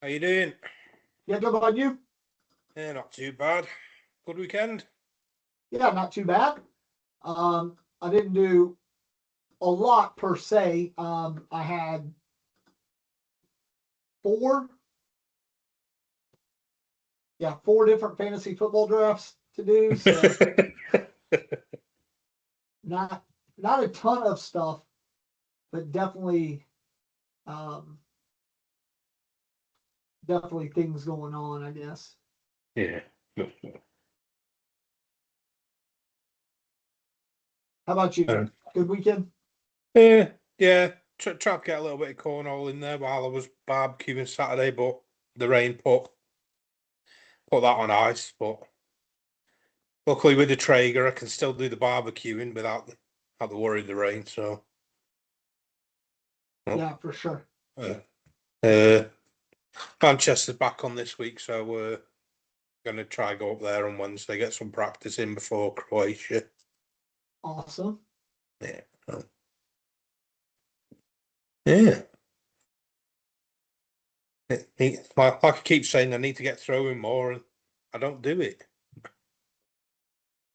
How you doing? Yeah, good about you? Yeah, not too bad. Good weekend? Yeah, not too bad. I didn't do a lot per se. I had four, four different fantasy football drafts to do. So not not a ton of stuff, but um, definitely things going on, I guess. Yeah. How about you? Good weekend? Yeah. Tried to get a little bit of cornhole in there while I was barbecuing Saturday, but the rain put that on ice. But luckily with the Traeger, I can still do the barbecuing without the worry of the rain. So Yeah, for sure. Manchester's back on this week, so we're going to try go up there on Wednesday, get some practice in before Croatia. Awesome. Yeah. Yeah. Like I keep saying, I need to get throwing more, and I don't do it. I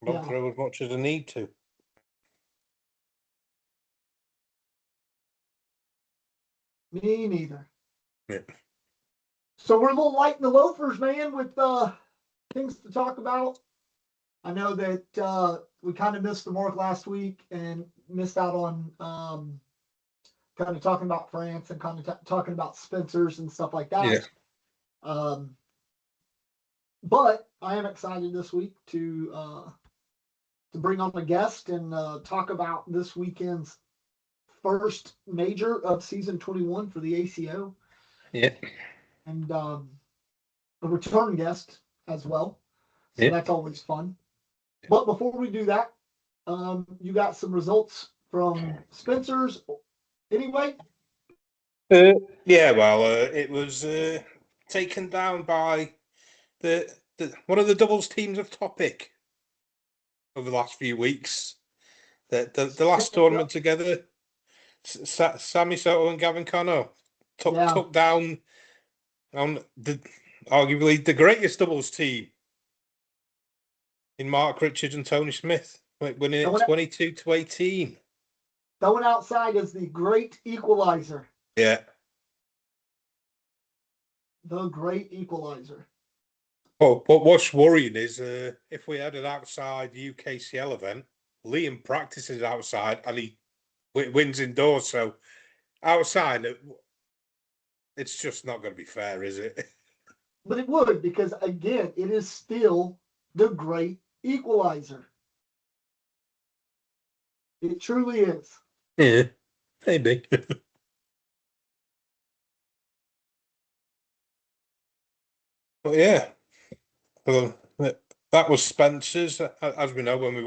don't throw as much as I need to. Me neither. Yeah. So we're a little light in the loafers, man, with things to talk about. I know that we kind of missed the mark last week and missed out on kind of talking about France and kind of talking about Spencer's and stuff like that. Yeah. But I am excited this week to bring on a guest and talk about this weekend's first major of season 21 for the ACO. Yeah. And a return guest as well. So that's always fun. But before we do that, you got some results from Spencer's anyway? Yeah, well, it was taken down by the one of the doubles teams of Topic over the last few weeks. The last tournament together, Sammy Soto and Gavin Connor took down on arguably the greatest doubles team in Mark Richards and Tony Smith, winning it 22-18. That one outside is the great equalizer. Yeah. The great equalizer. Well, what's worrying is if we had an outside UKCL event, Liam practices outside and he wins indoors. So outside, it's just not going to be fair, is it? But it would, because again, it is still the great equalizer. It truly is. Yeah, maybe. But yeah, well, that was Spencer's. As we know, when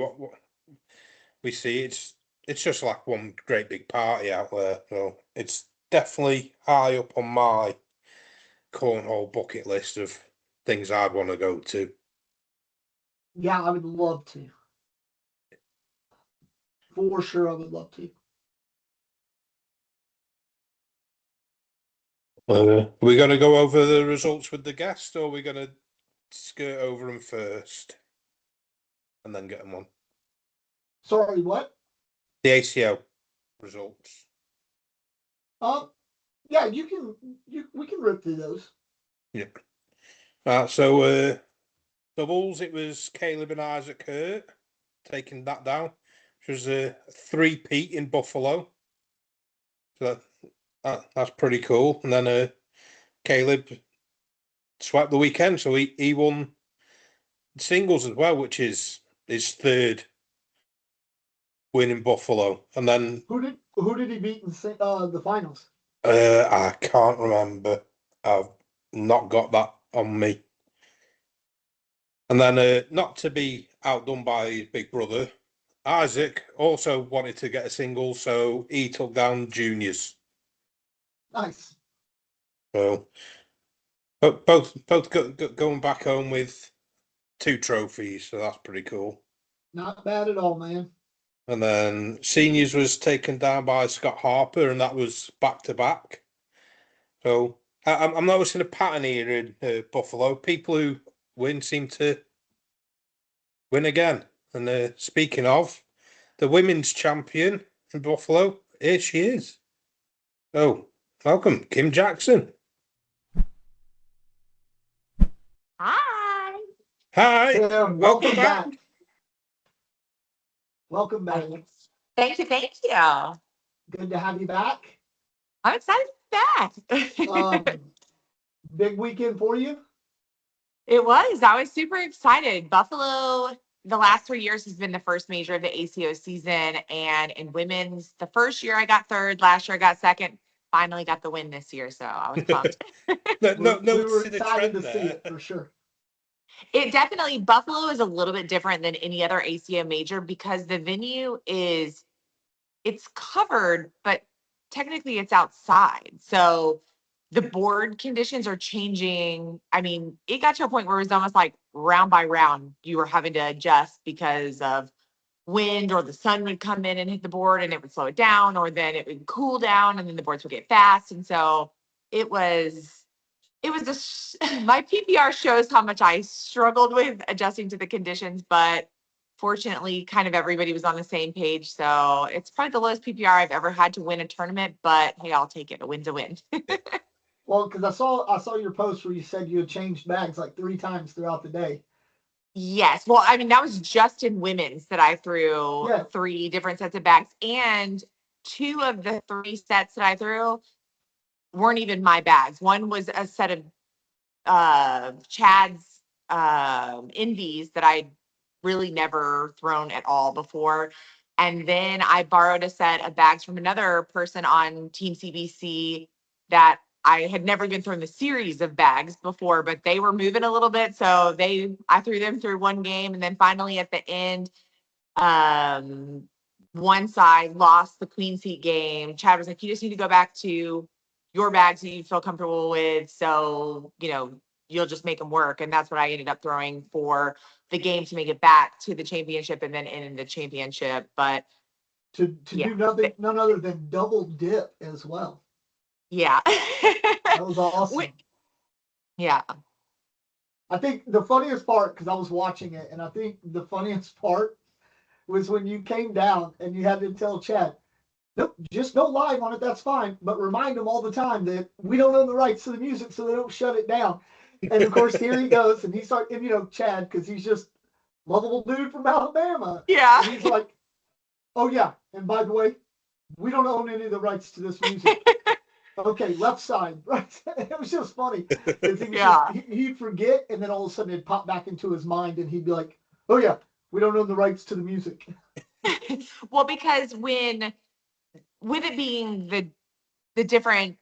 we see it's just like one great big party out there. So it's definitely high up on my cornhole bucket list of things I'd want to go to. Yeah, I would love to. For sure, I would love to. We're going to go over the results with the guest, or we're going to skirt over them first and then get them on? Sorry, what? The ACO results. Yeah, we can rip through those. Yeah. So doubles, it was Caleb and Isaac Hurt taking that down, which was a 3-peat in Buffalo. So that's pretty cool. And then Caleb swept the weekend, so he won singles as well, which is his third win in Buffalo. And then who did he beat in the finals? I can't remember. I've not got that on me. And then not to be outdone by his big brother, Isaac also wanted to get a single, so he took down juniors. Nice. So both going back home with 2 trophies, so that's pretty cool. Not bad at all, man. And then seniors was taken down by Scott Harper, and that was back to back. So I'm noticing a pattern here in Buffalo. People who win seem to win again. And speaking of, the women's champion in Buffalo, here she is. Oh, welcome, Kim Jackson. Hi. Hi, Tim, welcome back. Welcome back. Thank you. Thank you. Good to have you back. I'm excited to be back. Big weekend for you. It was. I was super excited. Buffalo, the last 3 years has been the first major of the ACO season. And in women's, the first year I got third, last year I got second, finally got the win this year. So I was pumped. We were excited to see it for sure. It definitely, Buffalo is a little bit different than any other ACO major because the venue it's covered, but technically it's outside. So the board conditions are changing. I mean, it got to a point where it was almost like round by round, you were having to adjust because of wind, or the sun would come in and hit the board and it would slow it down, or then it would cool down and then the boards would get fast. And so it was just my PPR shows how much I struggled with adjusting to the conditions, but fortunately, kind of everybody was on the same page. So it's probably the lowest PPR I've ever had to win a tournament, but hey, I'll take it. A win's a win. Well, because I saw your post where you said you had changed bags like 3 times throughout the day. Yes. Well, I mean, that was just in women's that I threw Yeah. 3 different sets of bags, and 2 of the 3 sets that I threw weren't even my bags. One was a set of Chad's Envies that I'd really never thrown at all before. And then I borrowed a set of bags from another person on Team CBC that I had never even thrown the series of bags before, but they were moving a little bit. So I threw them through one game. And then finally at the end, one side lost the queen seat game. Chad was like, you just need to go back to your bags that you feel comfortable with. So, you'll just make them work. And that's what I ended up throwing for the game to make it back to the championship and then in the championship. But to do none other than double dip as well. Yeah. That was awesome. Yeah. I think the funniest part, because I was watching it, and I think the funniest part was when you came down and you had to tell Chad, nope, just go live on it, that's fine. But remind them all the time that we don't own the rights to the music, so they don't shut it down. And of course, here he goes, and Chad, because he's just lovable dude from Alabama. Yeah. And he's like, oh yeah, and by the way, we don't own any of the rights to this music. Okay, left side, right? It was just funny. He'd forget, and then all of a sudden it'd pop back into his mind, and he'd be like, oh yeah, we don't own the rights to the music. Well, because with it being the different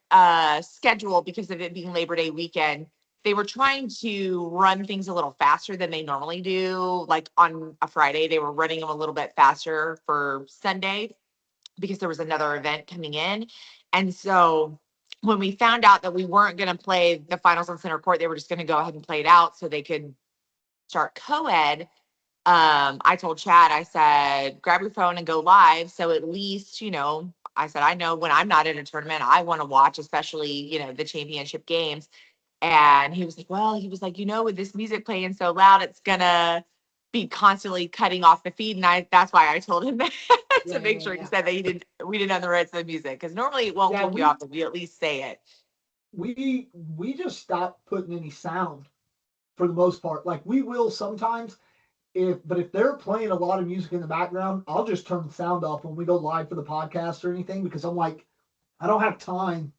schedule, because of it being Labor Day weekend, they were trying to run things a little faster than they normally do. Like on a Friday, they were running them a little bit faster for Sunday because there was another event coming in. And so when we found out that we weren't going to play the finals on center court, they were just going to go ahead and play it out so they could start co-ed. I told Chad, I said, grab your phone and go live. So at least, I said, I know when I'm not in a tournament, I want to watch, especially, the championship games. And he was like, with this music playing so loud, it's gonna be constantly cutting off the feed. And that's why I told him that to make sure he said that we didn't have the rights to the music. Because normally it won't kick you off if you at least say it. We just stopped putting any sound for the most part. Like we will sometimes, but if they're playing a lot of music in the background, I'll just turn the sound off when we go live for the podcast or anything, because I'm like, I don't have time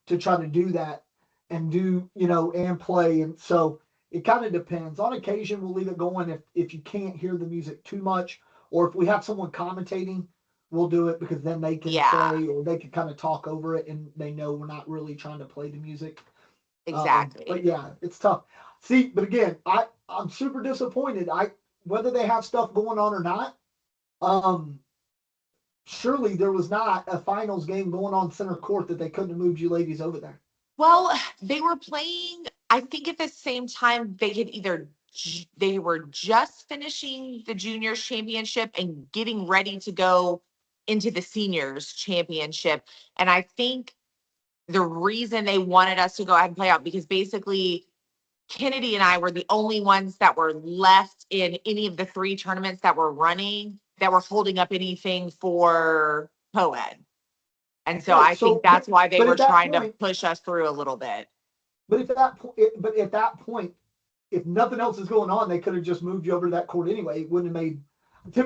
to try to do that and and play. And so it kind of depends. On occasion, we'll leave it going if you can't hear the music too much, or if we have someone commentating, we'll do it because then they can say, or they can kind of talk over it and they know we're not really trying to play the music. Exactly. But yeah, it's tough. See, but again, I'm super disappointed. Whether they have stuff going on or not, surely there was not a finals game going on center court that they couldn't have moved you ladies over there. Well, they were playing, I think at the same time they were just finishing the juniors championship and getting ready to go into the seniors championship. And I think the reason they wanted us to go ahead and play out, because basically Kennedy and I were the only ones that were left in any of the 3 tournaments that were running that were holding up anything for co-ed. And so Right, I think that's why they but were at that trying to point- push us through a little bit. But at that point, if nothing else is going on, they could have just moved you over to that court anyway. It wouldn't have made,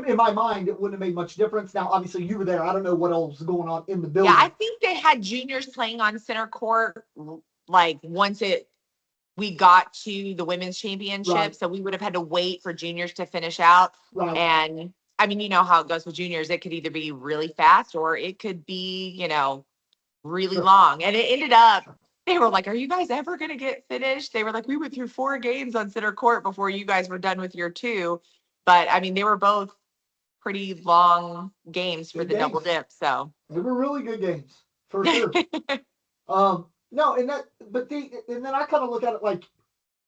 in my mind, it wouldn't have made much difference. Now, obviously, you were there. I don't know what else was going on in the building. Yeah, I think they had juniors playing on center court, like once we got to the women's championship. Right. So we would have had to wait for juniors to finish out. Right. And I mean, you know how it goes with juniors. It could either be really fast or it could be, really Sure. long. And it ended up, they were like, are you guys ever going to get finished? They were like, we went through 4 games on center court before you guys were done with your 2. But I mean, they were both pretty long games for Good the double games. dip. So They were really good games, for sure. No, and then I kind of look at it like,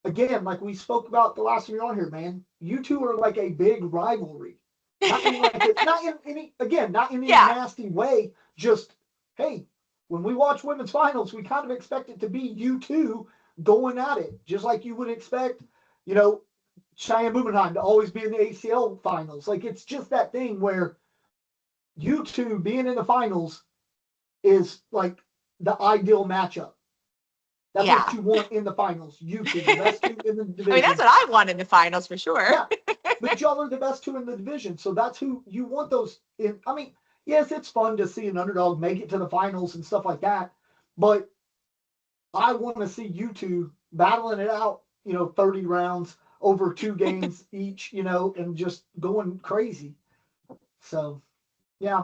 again, like we spoke about the last time you're on here, man. You two are like a big rivalry. Not in any Yeah. nasty way. Just, hey, when we watch women's finals, we kind of expect it to be you two going at it, just like you would expect, Cheyenne Bubenheim to always be in the ACL finals. Like, it's just that thing where you two being in the finals is like the ideal matchup. That's Yeah. what you want in the finals. You two, the best 2 in the division. I mean, that's what I want in the finals for sure. Yeah, but y'all are the best 2 in the division, so that's who you want those in. I mean, yes, it's fun to see an underdog make it to the finals and stuff like that, but I want to see you two battling it out, 30 rounds over 2 games each, and just going crazy. So, yeah,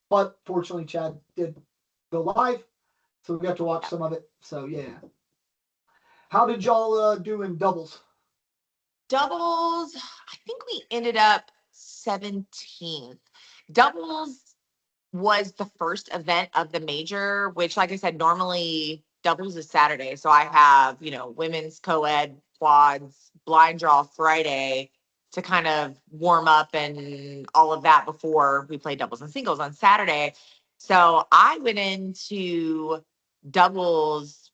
but fortunately, Chad did go live, so we got to watch some of it. So, yeah. How did y'all do in doubles? Doubles, I think we ended up 17th. Doubles was the first event of the major, which, like I said, normally doubles is Saturday. So I have, women's co-ed, quads, blind draw Friday to kind of warm up and all of that before we play doubles and singles on Saturday. So I went into doubles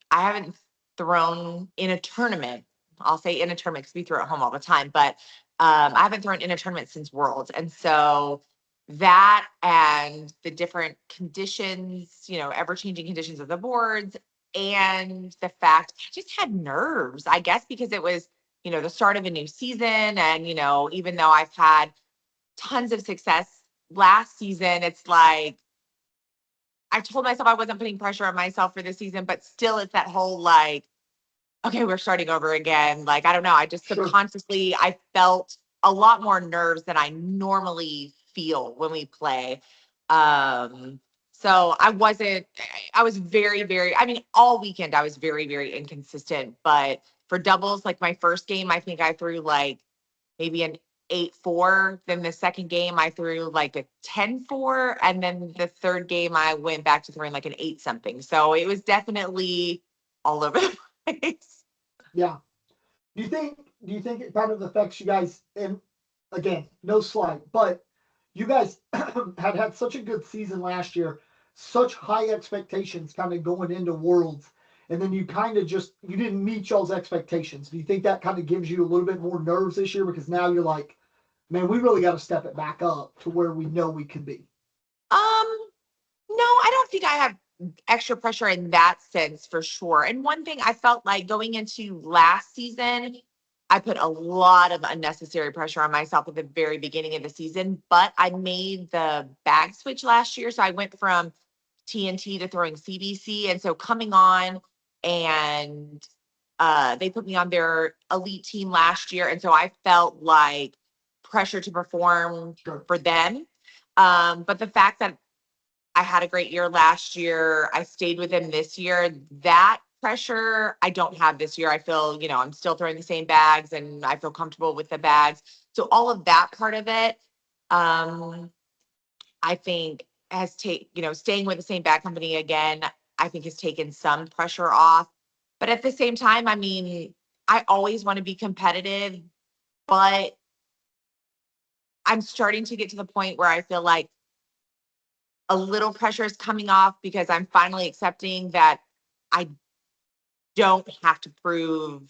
I haven't thrown in a tournament. I'll say in a tournament because we throw at home all the time, but I haven't thrown in a tournament since Worlds. And so that and the different conditions, ever-changing conditions of the boards, and the fact I just had nerves, I guess, because it was, the start of a new season. And, even though I've had tons of success last season, it's like, I told myself I wasn't putting pressure on myself for this season, but still it's that whole like, okay, we're starting over again. Like, I don't know. I just subconsciously, I felt a lot more nerves than I normally feel when we play. So I was very, very, I mean, all weekend I was very, very inconsistent, but for doubles, like my first game, I think I threw like maybe an 8-4. Then the second game I threw like a 10-4. And then the third game I went back to throwing like an 8 something. So it was definitely all over the place. Yeah. Do you think it kind of affects you guys? And again, no slight, but you guys had such a good season last year, such high expectations kind of going into Worlds, and then you kind of you didn't meet y'all's expectations. Do you think that kind of gives you a little bit more nerves this year because now you're like, man, we really got to step it back up to where we know we can be? No, I don't think I have extra pressure in that sense for sure. And one thing I felt like going into last season, I put a lot of unnecessary pressure on myself at the very beginning of the season, but I made the bag switch last year. So I went from TNT to throwing CBC. And so coming on and they put me on their elite team last year. And so I felt like pressure to perform for them. But the fact that I had a great year last year, I stayed with them this year, that pressure I don't have this year. I feel, I'm still throwing the same bags and I feel comfortable with the bags. So all of that part of it, I think has staying with the same bag company again, I think has taken some pressure off. But at the same time, I mean, I always want to be competitive, but I'm starting to get to the point where I feel like a little pressure is coming off because I'm finally accepting that I don't have to prove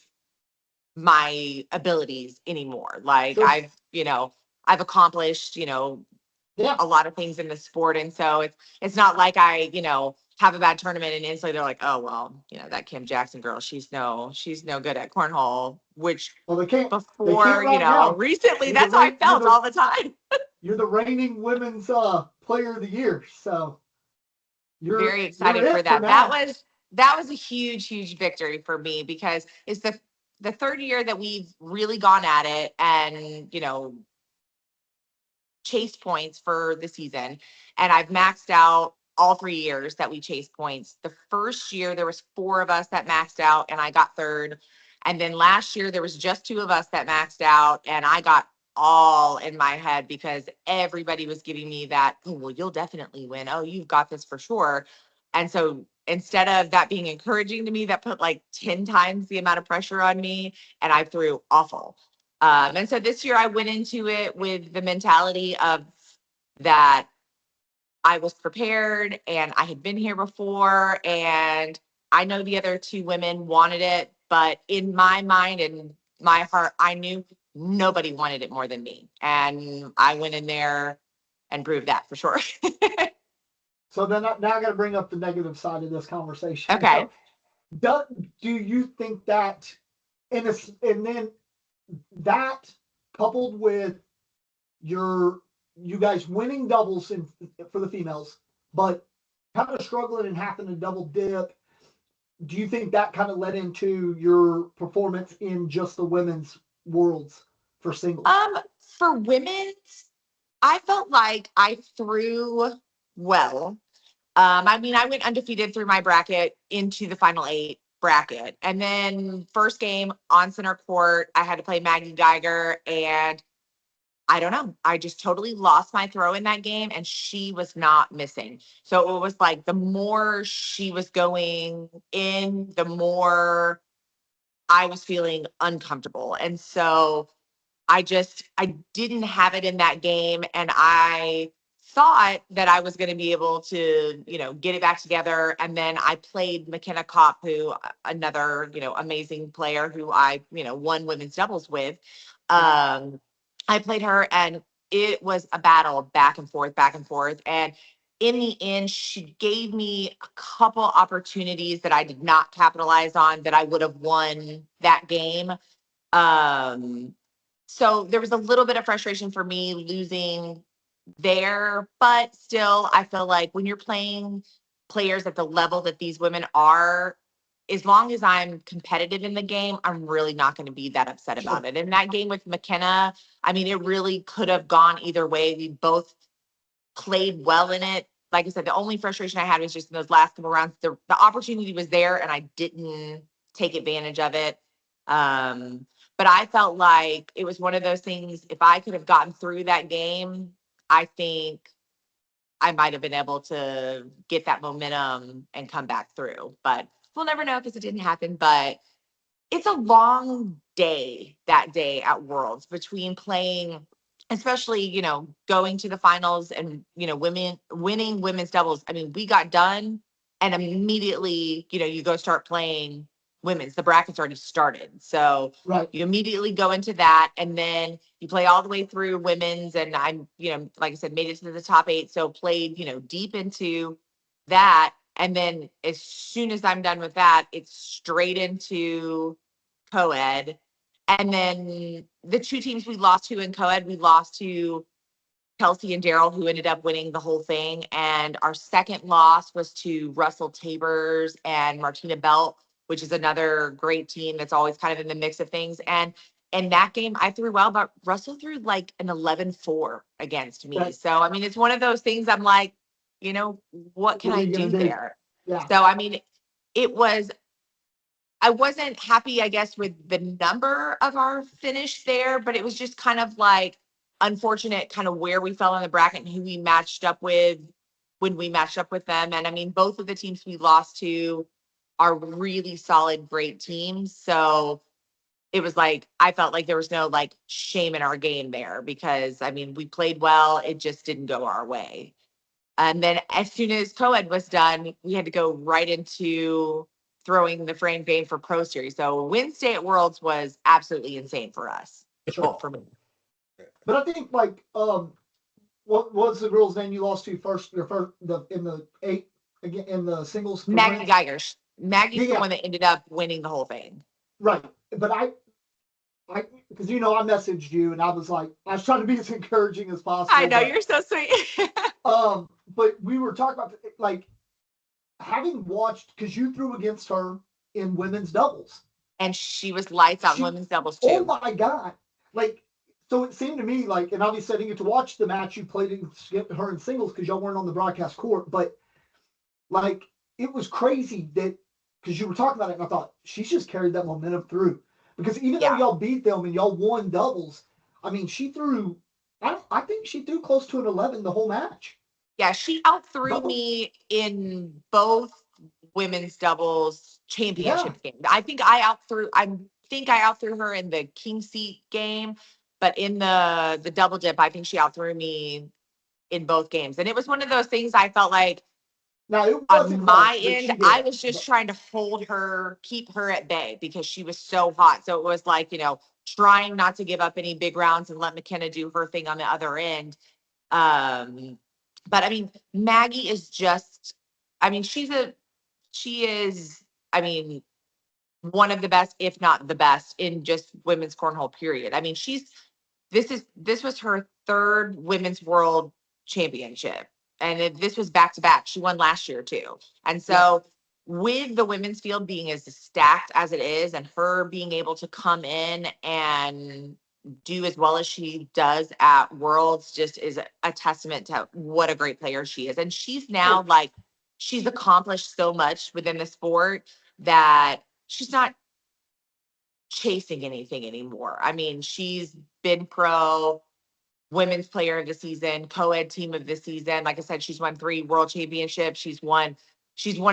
my abilities anymore. Like Sure. I've accomplished, Yeah. a lot of things in the sport. And so it's not like I, have a bad tournament and instantly they're like, oh, well, that Kim Jackson girl, she's no good at cornhole, which Well, they can't before, right now. recently, You're that's the how I reign- felt you're the- all the time. You're the reigning women's player of the year. So you're Very excited you're for it that. now. That was a huge victory for me because it's the third year that we've really gone at it and, chased points for the season. And I've maxed out all 3 years that we chased points. The first year there was 4 of us that maxed out and I got third. And then last year there was just 2 of us that maxed out and I got all in my head because everybody was giving me that, oh, well, you'll definitely win. Oh, you've got this for sure. And so instead of that being encouraging to me, that put like 10 times the amount of pressure on me and I threw awful. And so this year I went into it with the mentality of that I was prepared and I had been here before and I know the other 2 women wanted it, but in my mind and my heart, I knew nobody wanted it more than me. And I went in there and proved that for sure. So then now I got to bring up the negative side of this conversation. Okay. So, do you think that and then that coupled with you guys winning doubles for the females, but kind of struggling and having to double dip, do you think that kind of led into your performance in just the women's worlds for singles? For women's, I felt like I threw well. I mean, I went undefeated through my bracket into the final 8 bracket. And then first game on center court, I had to play Maggie Geiger. And I don't know, I just totally lost my throw in that game and she was not missing. So it was like the more she was going in, the more I was feeling uncomfortable. And so I didn't have it in that game. And I thought that I was going to be able to, get it back together. And then I played McKenna Kopp, who another, amazing player who I, won women's doubles with. I played her and it was a battle back and forth, back and forth. And in the end, she gave me a couple opportunities that I did not capitalize on that I would have won that game. So there was a little bit of frustration for me losing there, but still, I feel like when you're playing players at the level that these women are, as long as I'm competitive in the game, I'm really not going to be that upset about it. In that game with McKenna, I mean, it really could have gone either way. We both played well in it. Like I said, the only frustration I had was just in those last couple rounds. The opportunity was there and I didn't take advantage of it. But I felt like it was one of those things. If I could have gotten through that game, I think I might have been able to get that momentum and come back through. But we'll never know because it didn't happen. But it's a long day that day at Worlds between playing, especially, going to the finals and, women winning women's doubles. I mean, we got done and immediately, you go start playing women's. The brackets already started. So Right. you immediately go into that and then you play all the way through women's. And I'm, like I said, made it to the top 8. So played, deep into that. And then as soon as I'm done with that, it's straight into co-ed. And then the 2 teams we lost to in co-ed, we lost to Kelsey and Daryl, who ended up winning the whole thing. And our second loss was to Russell Tabers and Martina Belt, which is another great team that's always kind of in the mix of things. And in that game, I threw well, but Russell threw like an 11-4 against me. Right. So, I mean, it's one of those things I'm like, what can What are I you do gonna do? there? Yeah. So, I mean, I wasn't happy, I guess, with the number of our finish there, but it was just kind of like unfortunate kind of where we fell in the bracket and who we matched up with when we matched up with them. And I mean, both of the teams we lost to are really solid, great teams. So it was like, I felt like there was no like shame in our game there because I mean, we played well. It just didn't go our way. And then as soon as co-ed was done, we had to go right into throwing the frame game for Pro Series. So Wednesday at Worlds was absolutely insane for us. Sure. Well, for me. But I think like what was the girl's name you lost to first? Your first in the eight again in the singles. For Maggie women? Geiger. Maggie's the Yeah. one that ended up winning the whole thing. Right. But I because I messaged you and I was trying to be as encouraging as possible. I know, but, you're so sweet. but we were talking about like having watched because you threw against her in women's doubles. And she was lights out in women's doubles Oh too. my God. Like, so it seemed to me like, and obviously I didn't get to watch the match you played against her in singles because y'all weren't on the broadcast court, but like, it was crazy that, because you were talking about it and I thought, she's just carried that momentum through. Because even though y'all beat them and y'all won doubles, I mean, she threw, I think she threw close to an 11 the whole match. Yeah, she outthrew me in both women's doubles championship games. I think I outthrew her in the king seat game, but in the double dip, I think she outthrew me in both games. And it was one of those things I felt like on my end, I was just trying to hold her, keep her at bay because she was so hot. So it was like, trying not to give up any big rounds and let McKenna do her thing on the other end. But I mean, Maggie is just, I mean, she is, I mean, one of the best, if not the best in just women's cornhole period. I mean, this was her third women's world championship. And this was back to back. She won last year too. And so with the women's field being as stacked as it is and her being able to come in and do as well as she does at Worlds just is a testament to what a great player she is. And she's now she's accomplished so much within the sport that she's not chasing anything anymore. I mean, she's been pro, women's player of the season, co-ed team of the season. Like I said, she's won 3 world championships. She's one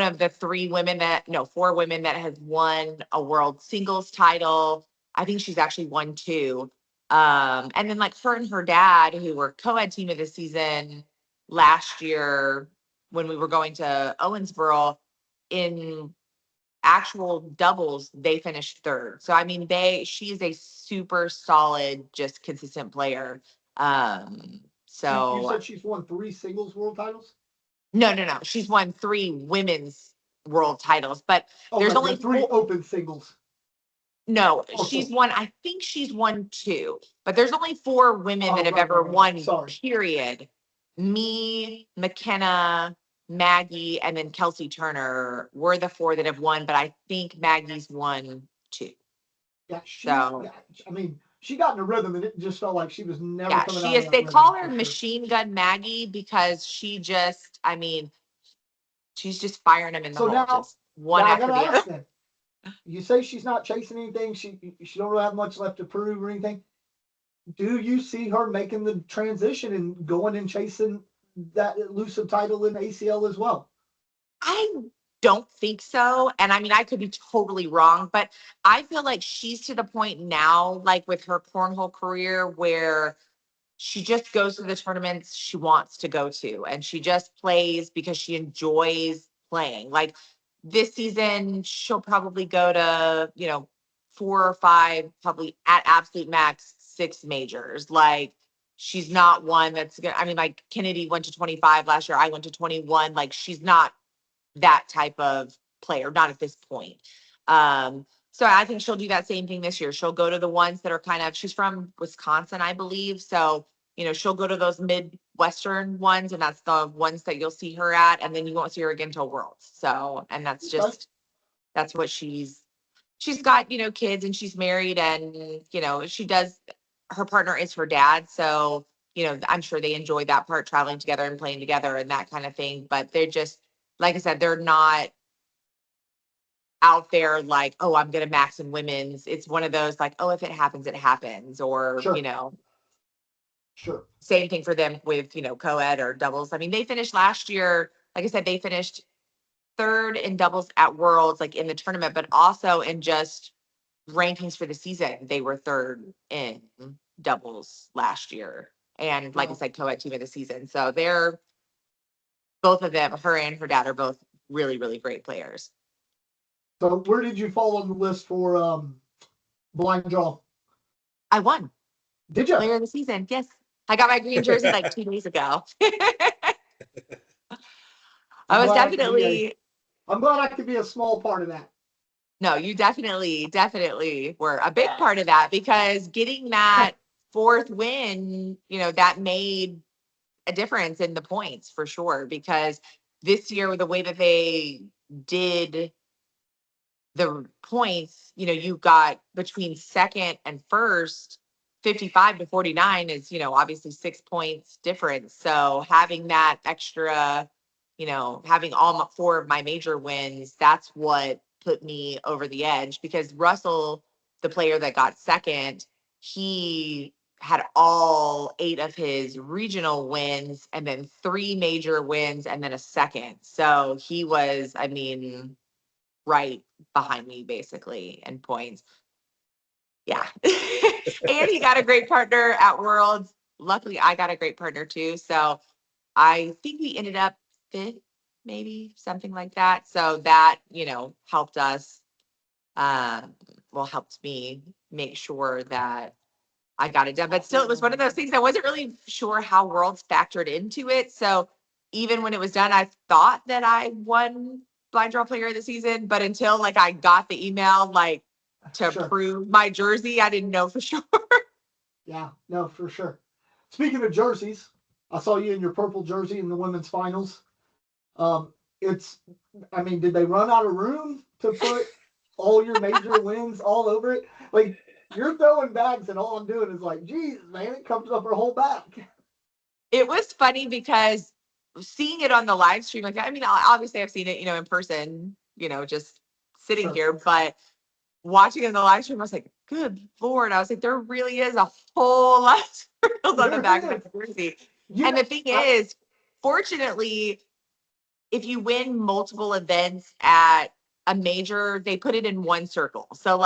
of the 4 women that has won a world singles title. I think she's actually won 2. And then like her and her dad, who were co-ed team of the season last year when we were going to Owensboro in actual doubles, they finished 3rd. So I mean, she is a super solid, just consistent player. So you said she's won 3 singles world titles? No. She's won 3 women's world titles, but there's only 3 open singles. No, she's won. I think she's won 2, but there's only 4 women that have ever won. Period. Me, McKenna, Maggie, and then Kelsey Turner were the 4 that have won, but I think Maggie's won 2. Yeah, I mean, she got in a rhythm and it just felt like she was never coming out. She is. They call her Machine Gun Maggie because she just, I mean, she's just firing them in the hole. Just one after the other. You say she's not chasing anything. She don't really have much left to prove or anything. Do you see her making the transition and going and chasing that elusive title in ACL as well? I don't think so. And I mean, I could be totally wrong, but I feel like she's to the point now, like with her cornhole career, where she just goes to the tournaments she wants to go to. And she just plays because she enjoys playing. Like this season, she'll probably go to, 4 or 5, probably at absolute max, 6 majors. Like she's not one that's gonna, I mean, like Kennedy went to 25 last year. I went to 21. Like she's not that type of player, not at this point. So I think she'll do that same thing this year. She'll go to the ones that are she's from Wisconsin, I believe. So, she'll go to those Midwestern ones, and that's the ones that you'll see her at. And then you won't see her again till Worlds. So, and that's that's what she's got, kids and she's married and, her partner is her dad. So, I'm sure they enjoy that part, traveling together and playing together and that kind of thing. But they're just, like I said, they're not out there like, oh, I'm going to max in women's. It's one of those like, oh, if it happens, it happens. Or, Sure. Same thing for them with, co-ed or doubles. I mean, they finished last year, like I said, they finished 3rd in doubles at Worlds, like in the tournament, but also in just rankings for the season. They were 3rd in doubles last year. And like I said, co-ed team of the season. So they're both of them, her and her dad, are both really, really great players. So where did you fall on the list for blind draw? I won. Did you? Player of the season. Yes. I got my green jersey like 2 days ago. I was definitely. I'm glad I could be a small part of that. No, you definitely were a big part of that, because getting that fourth win, that made a difference in the points for sure. Because this year, the way that they did the points, you got between second and first, 55 to 49 is, obviously 6 points difference. So having that extra, having all 4 of my major wins, that's what put me over the edge. Because Russell, the player that got second, he had all 8 of his regional wins and then 3 major wins and then a second. So he was, right behind me basically in points. Yeah. And he got a great partner at Worlds. Luckily, I got a great partner too. So I think we ended up 5th, maybe something like that. So that, helped us, helped me make sure that I got it done. But still, it was one of those things I wasn't really sure how Worlds factored into it. So even when it was done, I thought that I won blind draw player of the season, but until I got the email to prove my jersey, I didn't know for sure. Yeah, no, for sure. Speaking of jerseys, I saw you in your purple jersey in the women's finals. Did they run out of room to put all your major wins all over it? Like, you're throwing bags and all I'm doing is like, geez, man, it comes up her whole back. It was funny because seeing it on the live stream, obviously I've seen it, in person, just sitting here, but watching it in the live stream, I was like, good Lord. I was like, there really is a whole lot of circles on the back of the jersey. And the thing is, fortunately, if you win multiple events at a major, they put it in one circle. So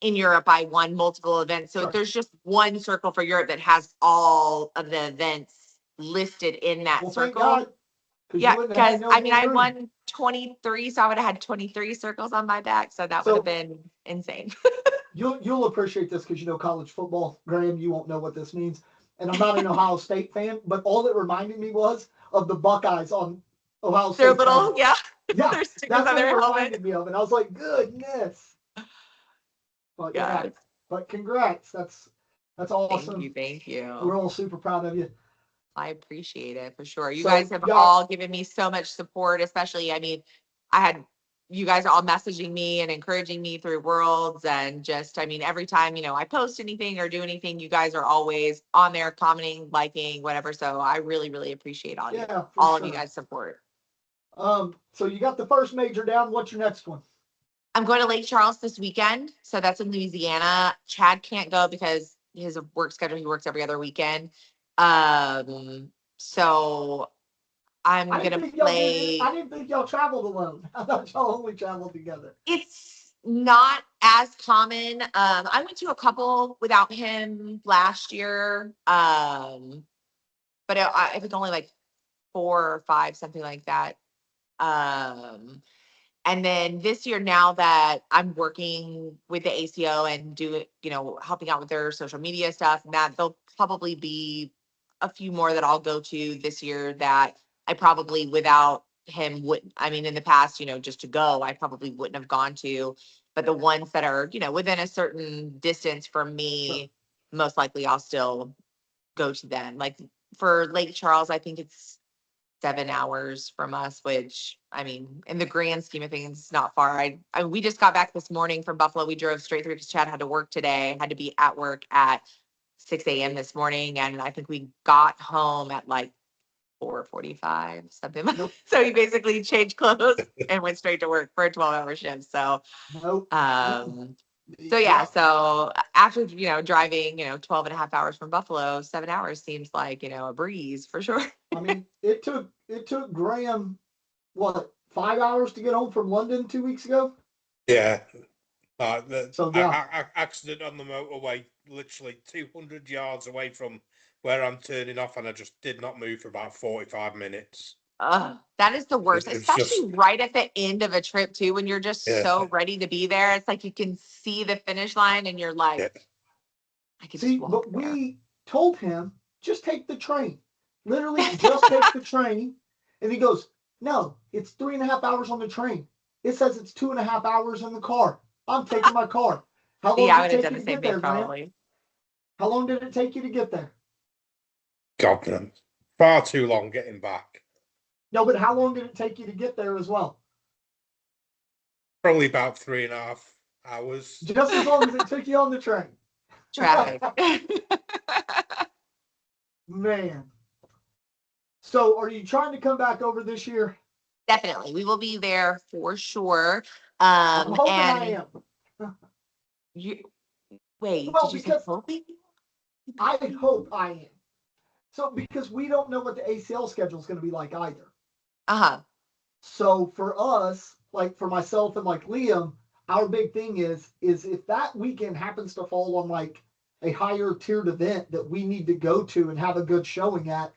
in Europe, I won multiple events. So there's just one circle for Europe that has all of the events listed in that circle. Thank God, yeah, because I won 23, so I would have had 23 circles on my back. So that would have been insane. You'll appreciate this because college football, Graham. You won't know what this means. And I'm not an Ohio State fan, but all it reminded me was of the Buckeyes on Ohio State. They're little, yeah. That's what it reminded me of, and I was like, goodness. But but congrats. That's awesome. Thank you. We're all super proud of you. I appreciate it for sure. You guys have all given me so much support, especially, I had you guys are all messaging me and encouraging me through Worlds, and just, every time, I post anything or do anything, you guys are always on there commenting, liking, whatever. So I really, really appreciate all of you guys' support. So you got the first major down. What's your next one? I'm going to Lake Charles this weekend. So that's in Louisiana. Chad can't go because his work schedule, he works every other weekend. So I'm going to play. I didn't think y'all traveled alone. I thought y'all only traveled together. It's not as common. I went to a couple without him last year. But it was only 4 or 5, something like that. And then this year, now that I'm working with the ACO and helping out with their social media stuff, that there'll probably be a few more that I'll go to this year that I probably without him wouldn't. In the past, just to go, I probably wouldn't have gone to. But the ones that are, within a certain distance from me, most likely I'll still go to them. For Lake Charles, I think it's 7 hours from us, which in the grand scheme of things, it's not far. We just got back this morning from Buffalo. We drove straight through because Chad had to work today, had to be at work at 6 a.m. this morning. And I think we got home at 4:45, something like that. So he basically changed clothes and went straight to work for a 12-hour shift. So, so after, driving, 12 and a half hours from Buffalo, 7 hours seems like, a breeze for sure. It took Graham, 5 hours to get home from London 2 weeks ago? Yeah. Accident on the motorway, literally 200 yards away from where I'm turning off, and I just did not move for about 45 minutes. That is the worst, It's especially just, right at the end of a trip too, when you're just yeah, so ready to be there. It's like you can see the finish line and you're like, yeah. I could just See, walk but there. we told him, just take the train. Literally, just take the train. And he goes, no, it's 3.5 hours on the train. It says it's 2.5 hours in the car. I'm taking my car. How long Yeah, I did would it have take done you the to same get thing there, Grant? probably. How long did it take you to get there? God, no. Far too long getting back. No, but how long did it take you to get there as well? Probably about 3.5 hours. Just as long as it took you on the train. Traffic. Man. So are you trying to come back over this year? Definitely. We will be there for sure. I'm hoping And I am. you wait, Well, did you say because hoping? I hope I am. So because we don't know what the ACL schedule is going to be like either. Uh-huh. So for us, like for myself and like Liam, our big thing is if that weekend happens to fall on like a higher tiered event that we need to go to and have a good showing at,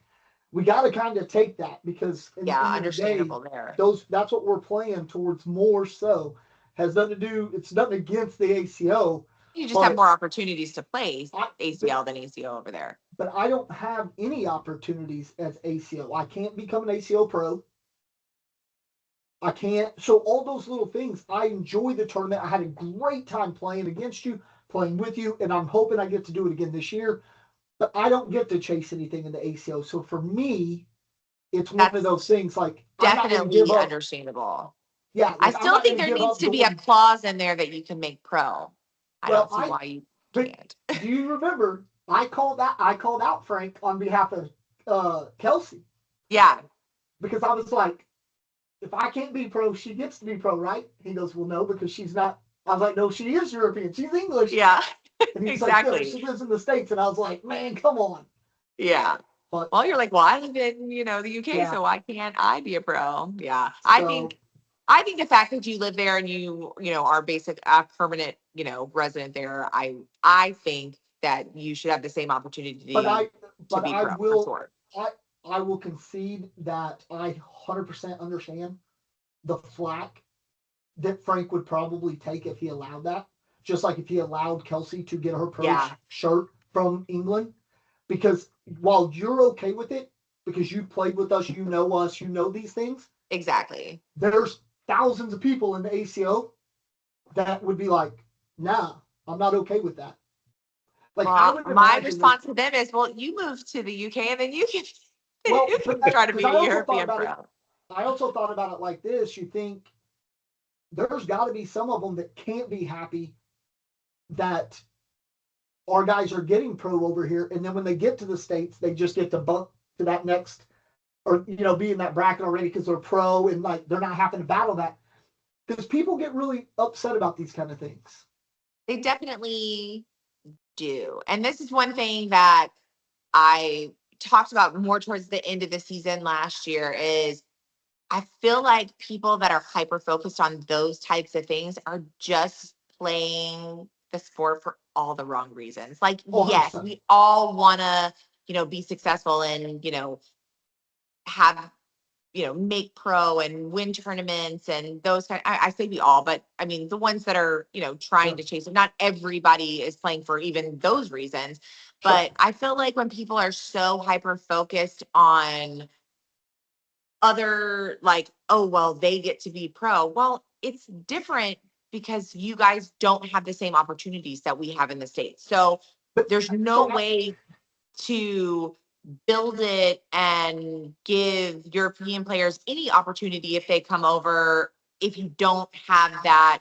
we got to kind of take that because in Yeah, the end of the day, understandable there. that's what we're playing towards more so. Has nothing to do, it's nothing against the ACO, You just have but more opportunities to play I, ACL than ACO over there. but I don't have any opportunities as ACO. I can't become an ACO pro. I can't. So all those little things, I enjoy the tournament. I had a great time playing against you, playing with you, and I'm hoping I get to do it again this year. But I don't get to chase anything in the ACO. So for me, it's one of That's those things like I'm not going to give definitely up. understandable. Yeah, I like I'm still not going think to there give needs up to be a going. clause in there that you can make pro. I Well, don't see why you but can't. do you remember I called out Frank on behalf of Kelsey Yeah. because I was like, if I can't be pro, she gets to be pro, right? He goes, well, no, because she's not. I was like, no, she is European. She's English. Yeah. And he's like, yeah, but Exactly. she lives in the States. And I was like, man, come on. Yeah. But Well, you're like, well, I live in, the UK, yeah, so why can't I be a pro? Yeah. so I think the fact that you live there and you are basic permanent, resident there, I think that you should have the same but opportunity to be I pro for will sure. I will concede that I 100% understand the flack that Frank would probably take if he allowed that. Just like if he allowed Kelsey to get her pro Yeah. shirt from England. Because while you're okay with it, because you played with us, you know these things, Exactly. there's thousands of people in the ACO that would be like, nah, I'm not okay with that. Like I Well, would my imagine that, response to them is, well, you moved to the UK and then you can, well, you but can try to because be I a also thought European about it, pro. I also thought about it like this. You think there's got to be some of them that can't be happy that our guys are getting pro over here, and then when they get to the States, they just get to bump to that next, or be in that bracket already because they're pro and like they're not having to battle that. Because people get really upset about these kind of things. They definitely do. And this is one thing that I talked about more towards the end of the season last year is I feel like people that are hyper focused on those types of things are just playing the sport for all the wrong reasons. Like, yes, 100%. we all want to, be successful and, have, make pro and win tournaments and those kind. I say we all, but I mean, the ones that are, trying Sure. to chase it, not everybody is playing for even those reasons. Sure. But I feel like when people are so hyper focused on other like, oh, well, they get to be pro. Well, it's different because you guys don't have the same opportunities that we have in the States. So But there's no way to build it and give European players any opportunity if they come over if you don't have that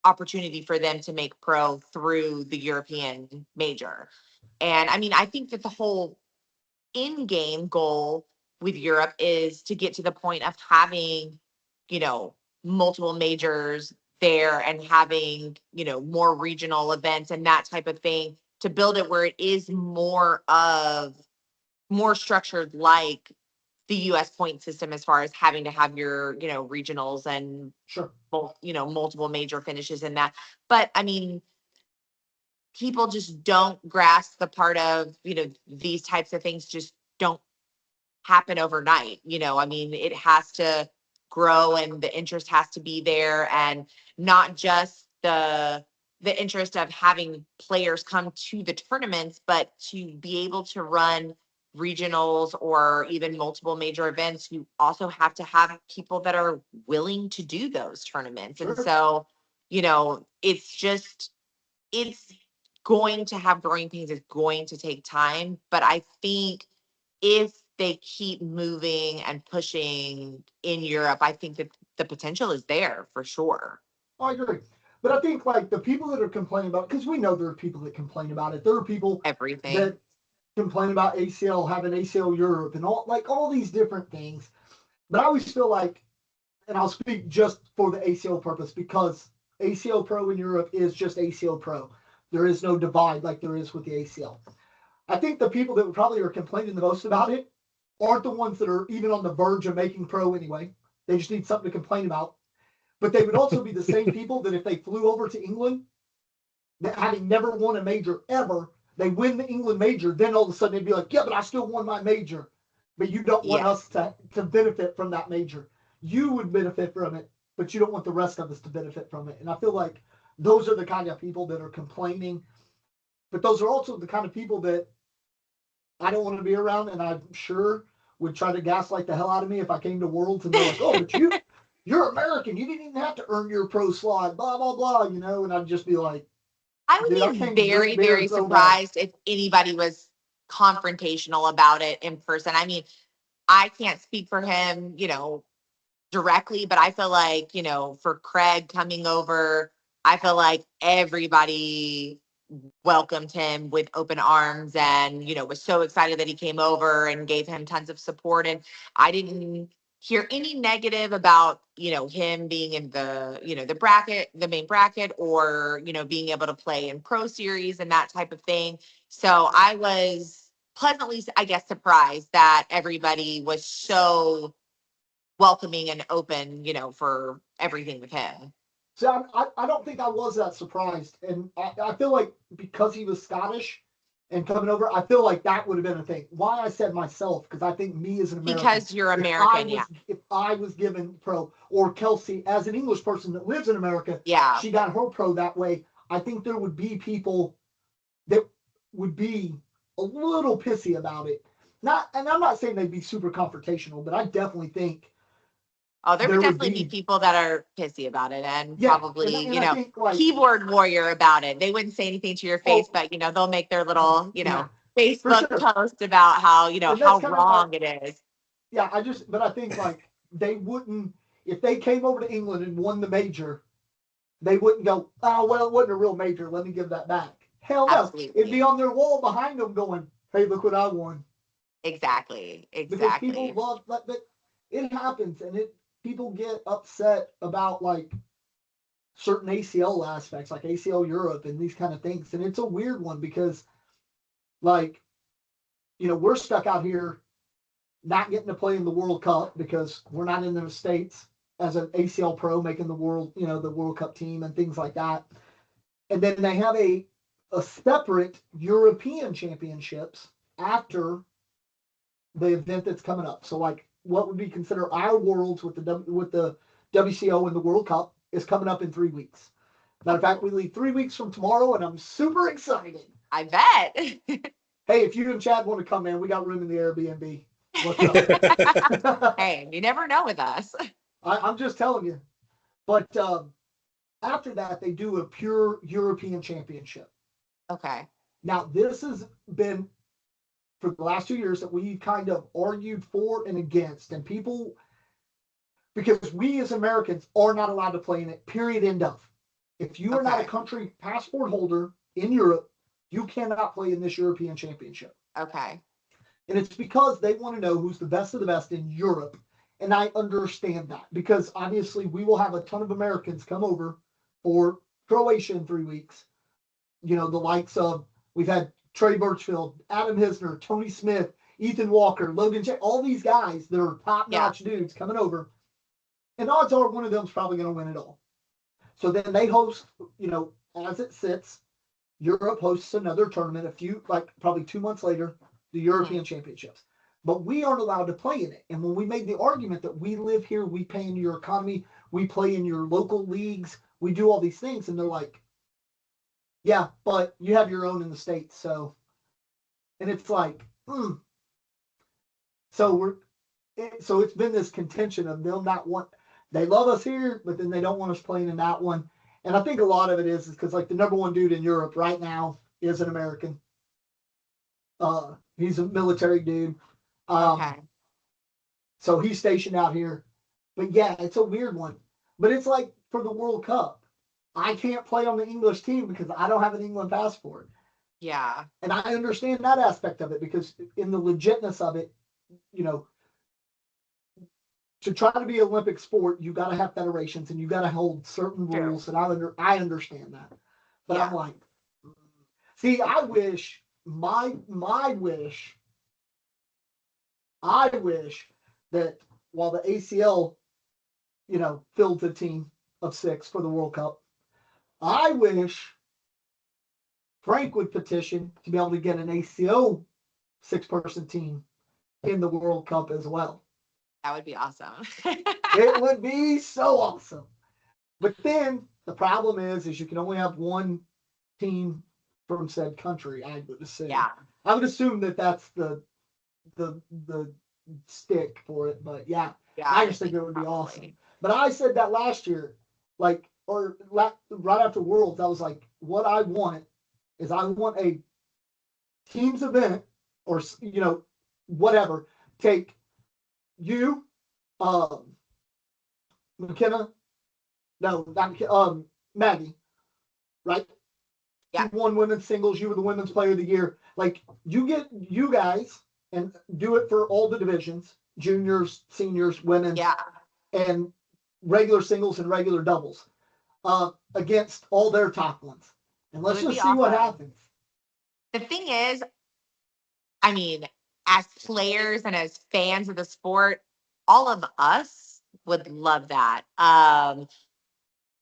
opportunity for them to make pro through the European major. And I mean, I think that the whole in-game goal with Europe is to get to the point of having, multiple majors there and having, more regional events and that type of thing to build it where it is more structured like the US point system as far as having to have your, regionals and sure. both, multiple major finishes in that. But I mean, people just don't grasp the part of, these types of things just don't happen overnight. I mean, it has to grow and the interest has to be there, and not just the interest of having players come to the tournaments, but to be able to run regionals or even multiple major events. You also have to have people that are willing to do those tournaments. And Sure. so, it's going to have growing pains. It's going to take time, but I think if they keep moving and pushing in Europe, I think that the potential is there for sure. I agree. But I think like the people that are complaining about, because we know there are people that complain about it. There are people Everything. that complain about ACL, having ACL Europe and all these different things. But I always feel like, and I'll speak just for the ACL purpose, because ACL Pro in Europe is just ACL Pro. There is no divide like there is with the ACL. I think the people that probably are complaining the most about it aren't the ones that are even on the verge of making pro anyway. They just need something to complain about. But they would also be the same people that if they flew over to England, that having never won a major ever, they win the England major, then all of a sudden they'd be like, yeah, but I still won my major. But you don't want us to benefit from that major. You would benefit from it, but you don't want the rest of us to benefit from it. And I feel like those are the kind of people that are complaining. But those are also the kind of people that I don't want to be around, and I'm sure would try to gaslight the hell out of me if I came to Worlds and they're like, oh, but you're American. You didn't even have to earn your pro slot, blah, blah, blah, and I'd just be like, I would be very, very surprised if anybody was confrontational about it in person. I mean, I can't speak for him, directly, but I feel like, for Craig coming over, I feel like everybody welcomed him with open arms and, was so excited that he came over and gave him tons of support. And I didn't hear any negative about, him being in the main bracket, or, being able to play in pro series and that type of thing. So I was pleasantly, I guess, surprised that everybody was so welcoming and open, for everything with him. So I don't think I was that surprised. And I feel like because he was Scottish and coming over, I feel like that would have been a thing. Why I said myself, because I think me as an American. Because you're American, if I was given pro, or Kelsey as an English person that lives in America, she got her pro that way. I think there would be people that would be a little pissy about it. And I'm not saying they'd be super confrontational, but I definitely think. Oh, there would definitely be people that are pissy about it, and probably, think, keyboard warrior about it. They wouldn't say anything to your face, but, they'll make their little, Facebook post about how, how wrong it is. Yeah, but I think like they wouldn't, if they came over to England and won the major, they wouldn't go, oh, well, it wasn't a real major. Let me give that back. Hell no. Absolutely. It'd be on their wall behind them going, hey, look what I won. Exactly. Because people love, but it happens, and people get upset about like certain ACL aspects, like ACL Europe and these kind of things. And it's a weird one because like, we're stuck out here not getting to play in the World Cup because we're not in the States as an ACL pro making the World Cup team and things like that. And then they have a separate European championships after the event that's coming up. So like what would be considered our Worlds with the WCO and the World Cup is coming up in 3 weeks. Matter of fact, we leave 3 weeks from tomorrow, and I'm super excited. I bet. Hey, if you and Chad want to come, man, we got room in the Airbnb. What's up? Hey, you never know with us. I'm just telling you. But after that, they do a pure European championship. Okay. Now, this has been for the last 2 years that we've kind of argued for and against, and people, because we as Americans are not allowed to play in it, period, end of. If you are not a country passport holder in Europe, you cannot play in this European championship. Okay. And it's because they want to know who's the best of the best in Europe. And I understand that because obviously we will have a ton of Americans come over for Croatia in 3 weeks. The likes of, we've had Trey Birchfield, Adam Hisner, Tony Smith, Ethan Walker, Logan J, all these guys that are top-notch dudes coming over. And odds are one of them's probably going to win it all. So then they host, as it sits, Europe hosts another tournament, probably 2 months later, the European Championships. but we aren't allowed to play in it. And when we made the argument that we live here, we pay into your economy, we play in your local leagues, we do all these things, and they're like, yeah, but you have your own in the States, so. And it's like, so it's been this contention of them not want, they love us here, but then they don't want us playing in that one. And I think a lot of it is because like the number one dude in Europe right now is an American. He's a military dude. Okay. So he's stationed out here. But yeah, it's a weird one. But it's like for the World Cup, I can't play on the English team because I don't have an England passport. Yeah. And I understand that aspect of it because in the legitness of it, you know, to try to be Olympic sport, you got to have federations and you got to hold certain True. rules. And I understand that. But Yeah. I'm like, see, I wish I wish that while the ACL, you know, filled the team of 6 for the World Cup, I wish Frank would petition to be able to get an ACO 6-person team in the World Cup as well. That would be awesome. It would be so awesome. But then the problem is you can only have one team from said country, I would assume. Yeah. I would assume that that's the stick for it, but yeah, I just think it would be awesome. But I said that last year, right after Worlds, I was like, what I want is I want a teams event or, you know, whatever, take you, McKenna, no, not Maggie, right? Yeah. You won women's singles, you were the women's player of the year. Like, you get you guys and do it for all the divisions, juniors, seniors, women, Yeah. and regular singles and regular doubles against all their top ones. And let's just see what happens. The thing is, I mean, as players and as fans of the sport, all of us would love that.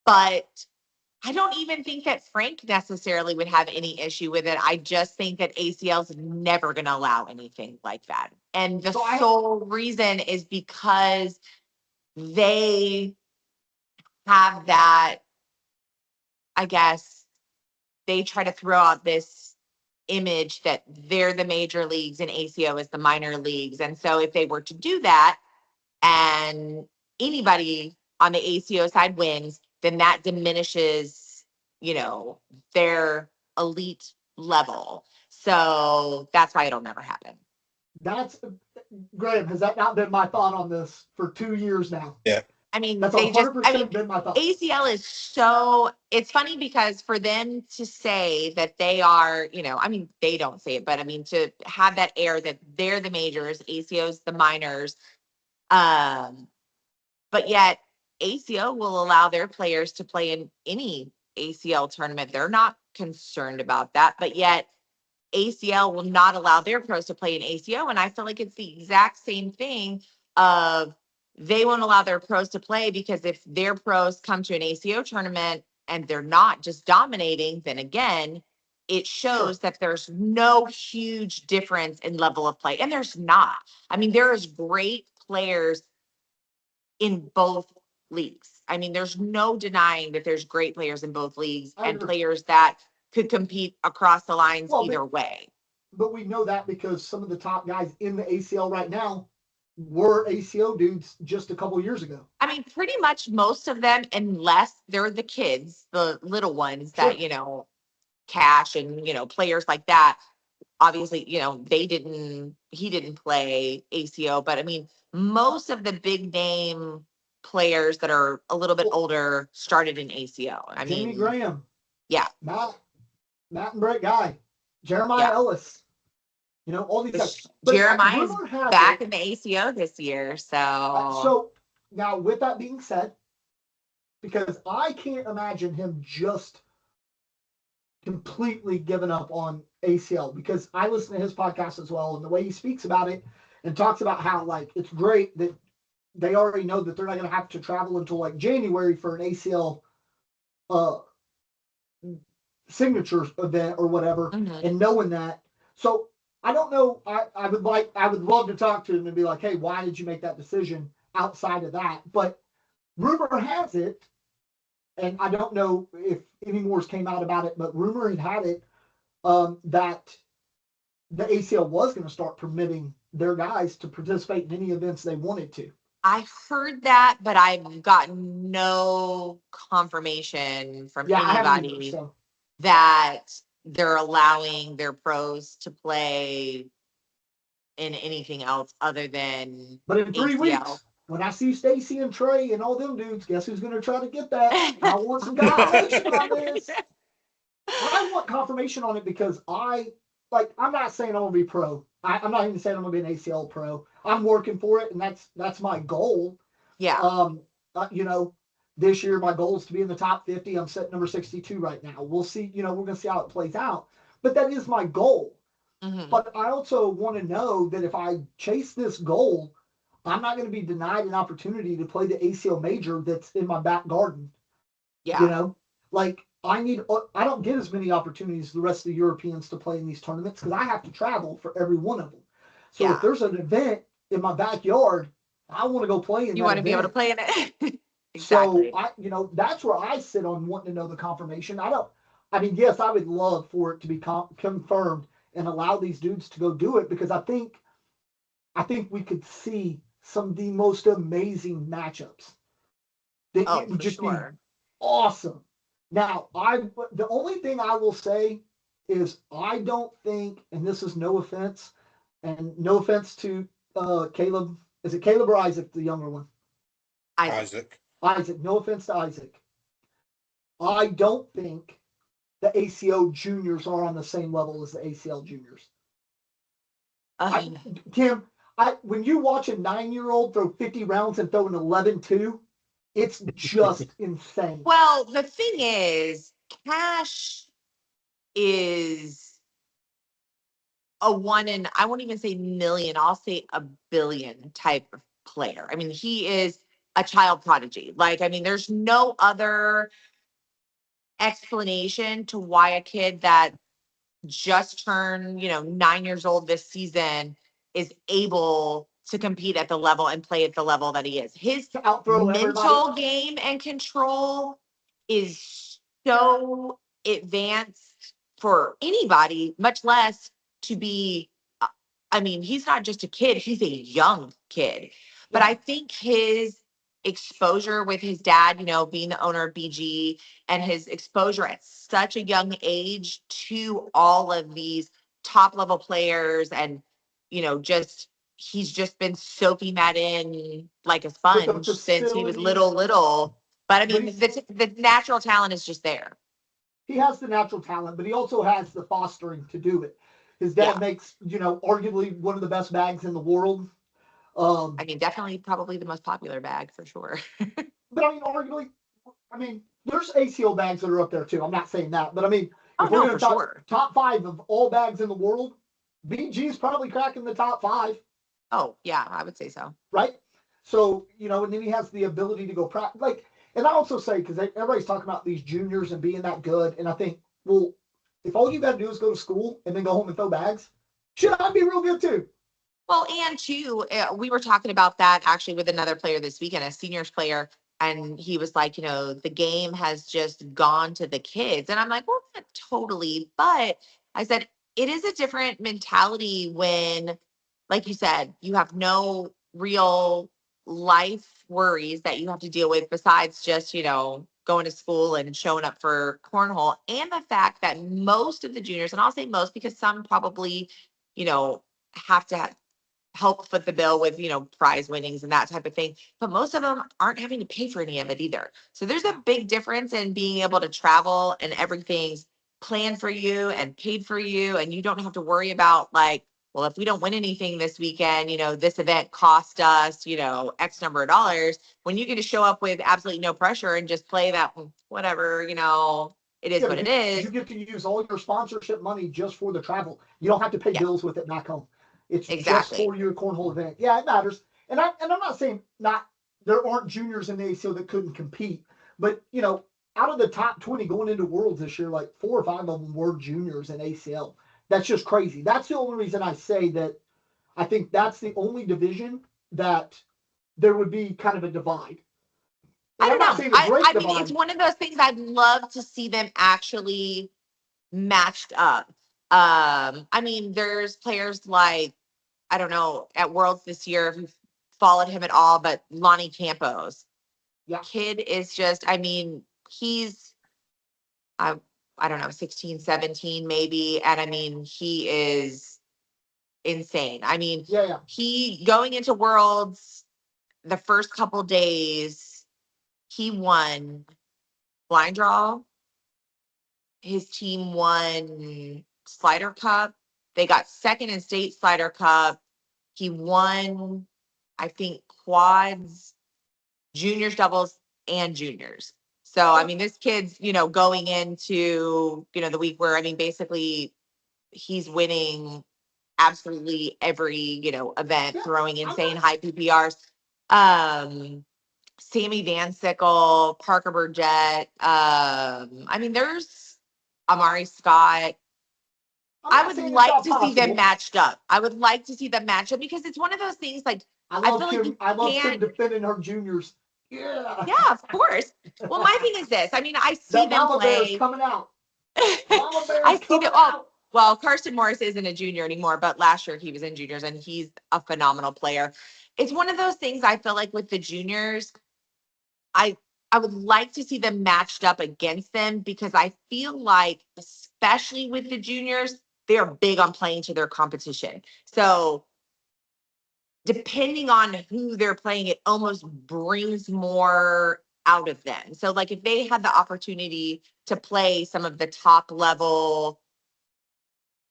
But I don't even think that Frank necessarily would have any issue with it. I just think that ACL's never going to allow anything like that. And the sole reason is because they have that, I guess, they try to throw out this image that they're the major leagues and ACO is the minor leagues. And so if they were to do that and anybody on the ACO side wins, then that diminishes, you know, their elite level. So that's why it'll never happen. That's Graham. Has that not been my thought on this for 2 years now? Yeah. I mean, that's they 100% been my thought. ACL is so, it's funny because for them to say that they are, you know, I mean, they don't say it, but I mean, to have that air that they're the majors, ACO's the minors. But yet ACO will allow their players to play in any ACL tournament. They're not concerned about that, but yet ACL will not allow their pros to play in ACO. And I feel like it's the exact same thing of they won't allow their pros to play because if their pros come to an ACO tournament and they're not just dominating, then again, it shows that there's no huge difference in level of play. And there's not. I mean, there is great players in both leagues. I mean, there's no denying that there's great players in both leagues and players that could compete across the lines either way. But we know that because some of the top guys in the ACL right now were ACO dudes just a couple years ago. I mean, pretty much most of them, unless they're the kids, the little ones that, you know, Cash and, you know, players like that. Obviously, you know, he didn't play ACO, but I mean, most of the big name players that are a little bit older started in ACO. I Jimmy mean, Graham. Yeah. Matt and Brett Guy. Jeremiah Ellis. You know, all these guys. Jeremiah's back in the ACO this year. So now with that being said, because I can't imagine him just completely giving up on ACL, because I listen to his podcast as well, and the way he speaks about it and talks about how like it's great that they already know that they're not going to have to travel until like January for an ACL signature event or whatever, and knowing that. So I don't know. I would love to talk to him and be like, hey, why did you make that decision outside of that? But rumor has it, and I don't know if any more came out about it, but rumor had it that the ACL was going to start permitting their guys to participate in any events they wanted to. I heard that, but I've gotten no confirmation from Yeah, I haven't either, anybody so. that they're allowing their pros to play in anything else other than But in 3 ACL. weeks, when I see Stacy and Trey and all them dudes, guess who's going to try to get that? I want some confirmation on this. I want confirmation on it because I'm not saying I'm going to be pro. I'm not even saying I'm going to be an ACL pro. I'm working for it, and that's my goal. Yeah. This year my goal is to be in the top 50. I'm set number 62 right now. We'll see. We're going to see how it plays out. But that is my goal. Mm-hmm. But I also want to know that if I chase this goal, I'm not going to be denied an opportunity to play the ACL major that's in my back garden. Yeah. I don't get as many opportunities as the rest of the Europeans to play in these tournaments because I have to travel for every one of them. So if there's an event in my backyard, I want to go play in you that want to event. be able to play in it. Exactly. So that's where I sit on wanting to know the confirmation. Yes, I would love for it to be confirmed and allow these dudes to go do it because I think we could see some of the most amazing matchups. It would just be awesome. Now, the only thing I will say is I don't think, and this is no offense, and no offense to Caleb. Is it Caleb or Isaac, the younger one? Isaac. No offense to Isaac. I don't think the ACO juniors are on the same level as the ACL juniors. Kim, when you watch a 9-year-old throw 50 rounds and throw an 11-2, it's just insane. Well, the thing is, Cash is a one in, I won't even say million, I'll say a billion type of player. I mean, he is a child prodigy. There's no other explanation to why a kid that just turned, 9 years old this season is able to compete at the level and play at the level that he is. His mental game and control is so advanced for anybody, much less to be, he's not just a kid, he's a young kid. But I think his exposure with his dad, being the owner of BG, and his exposure at such a young age to all of these top level players and, he's just been soaking that in like a sponge since he was little. But the natural talent is just there. He has the natural talent, but he also has the fostering to do it. His dad makes, arguably one of the best bags in the world. Definitely probably the most popular bag for sure. But arguably, there's ACO bags that are up there too. I'm not saying that, but if we're going to talk top 5 of all bags in the world, BG is probably cracking the top 5. Oh yeah, I would say so. Right. So, and then he has the ability to go practice. And I also say, because everybody's talking about these juniors and being that good. And I think, well, if all you got to do is go to school and then go home and throw bags, should I be real good too? Well, and too, we were talking about that actually with another player this weekend, a seniors player. And he was like, the game has just gone to the kids. And I'm like, well, not totally. But I said, it is a different mentality when, like you said, you have no real life worries that you have to deal with besides just, going to school and showing up for cornhole. And the fact that most of the juniors, and I'll say most because some probably, have to help foot the bill with, prize winnings and that type of thing. But most of them aren't having to pay for any of it either. So there's a big difference in being able to travel and everything's planned for you and paid for you. And you don't have to worry about well, if we don't win anything this weekend, this event cost us, X number of dollars. When you get to show up with absolutely no pressure and just play that, whatever, it is what it is. You get to use all your sponsorship money just for the travel. You don't have to pay bills with it back home. It's just for your cornhole event. Yeah, it matters. And I'm not saying there aren't juniors in the ACO that couldn't compete, but out of the top 20 going into Worlds this year, 4 or 5 of them were juniors in ACL. That's just crazy. That's the only reason I say that. I think that's the only division that there would be kind of a divide. I And I'm don't not know. saying a great I mean, it's divide. one of those things I'd love to see them actually matched up. I mean, there's players like, I don't know, at Worlds this year, if you've followed him at all, but Lonnie Campos. Yeah. Kid is just, I mean, he's, I, I don't know, 16, 17 maybe. And I mean, he is insane. I mean, Yeah. he going into Worlds the first couple days, he won blind draw. His team won Slider Cup. They got second in state Slider Cup. He won, I think, quads, juniors, doubles, and juniors. So, I mean, this kid's, going into, the week where, I mean, basically he's winning absolutely every, event, throwing insane high PPRs. Sammy Van Sickle, Parker Burgett. I mean, there's Amari Scott. I would like to see them matched up. I would like to see them match up because it's one of those things like I feel love like Kim. you I love Kim can't. defending her juniors. Yeah. Yeah, of course. Well, my thing is this. I mean, I see That them mama bear's play. coming out. Mama bear's I see coming them. out. Well, Carson Morris isn't a junior anymore, but last year he was in juniors and he's a phenomenal player. It's one of those things I feel like with the juniors, I I would like to see them matched up against them because I feel like, especially with the juniors, they are big on playing to their competition. So depending on who they're playing, it almost brings more out of them. So like if they had the opportunity to play some of the top level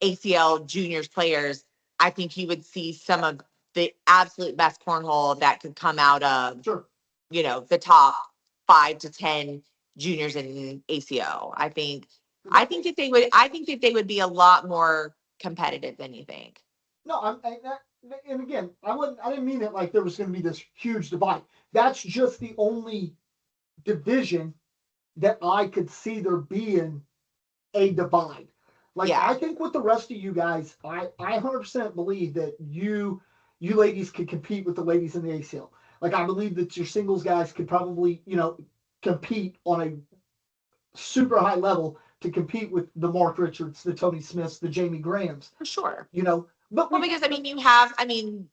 ACL juniors players, I think you would see some of the absolute best cornhole that could come out of Sure. the top 5 to 10 juniors in ACO. I think that they would be a lot more competitive than you think. No, and again, I didn't mean it like there was going to be this huge divide. That's just the only division that I could see there being a divide. Like Yeah. I think with the rest of you guys, I 100% believe that you ladies could compete with the ladies in the ACL. Like I believe that your singles guys could probably compete on a super high level to compete with the Mark Richards, the Tony Smiths, the Jamie Grahams. For sure. But Well, because the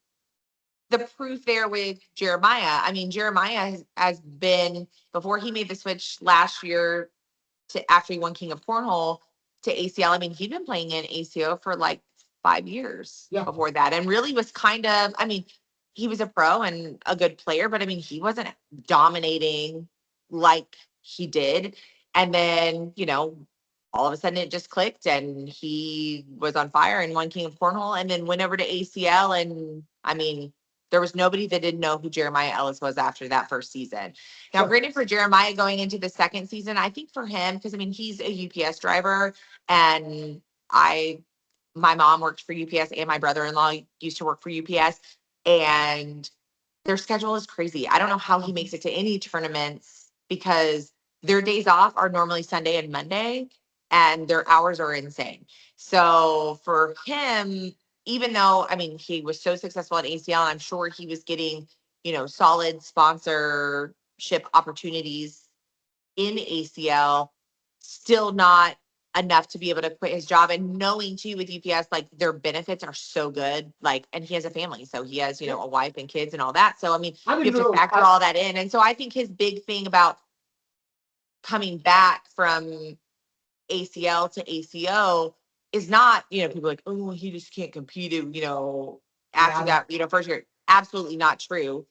proof there with Jeremiah. I mean, Jeremiah has been, before he made the switch last year to after he won King of Cornhole to ACL. I mean, he'd been playing in ACO for like 5 years before that, and really was kind of. I mean, he was a pro and a good player, but I mean, he wasn't dominating like he did. And then, all of a sudden it just clicked and he was on fire and won King of Cornhole and then went over to ACL. And I mean, there was nobody that didn't know who Jeremiah Ellis was after that first season. Now, granted, for Jeremiah going into the second season, I think for him, because I mean, he's a UPS driver and my mom worked for UPS and my brother-in-law used to work for UPS and their schedule is crazy. I don't know how he makes it to any tournaments because their days off are normally Sunday and Monday and their hours are insane. So for him, even though, I mean, he was so successful at ACL, and I'm sure he was getting, solid sponsorship opportunities in ACL, still not enough to be able to quit his job. And knowing too with UPS, like their benefits are so good. Like, and he has a family, so he has, a wife and kids and all that. So I mean, you have to factor all that in. And so I think his big thing about coming back from ACL to ACO is not, people like, oh, he just can't compete, after that, first year. Absolutely not true.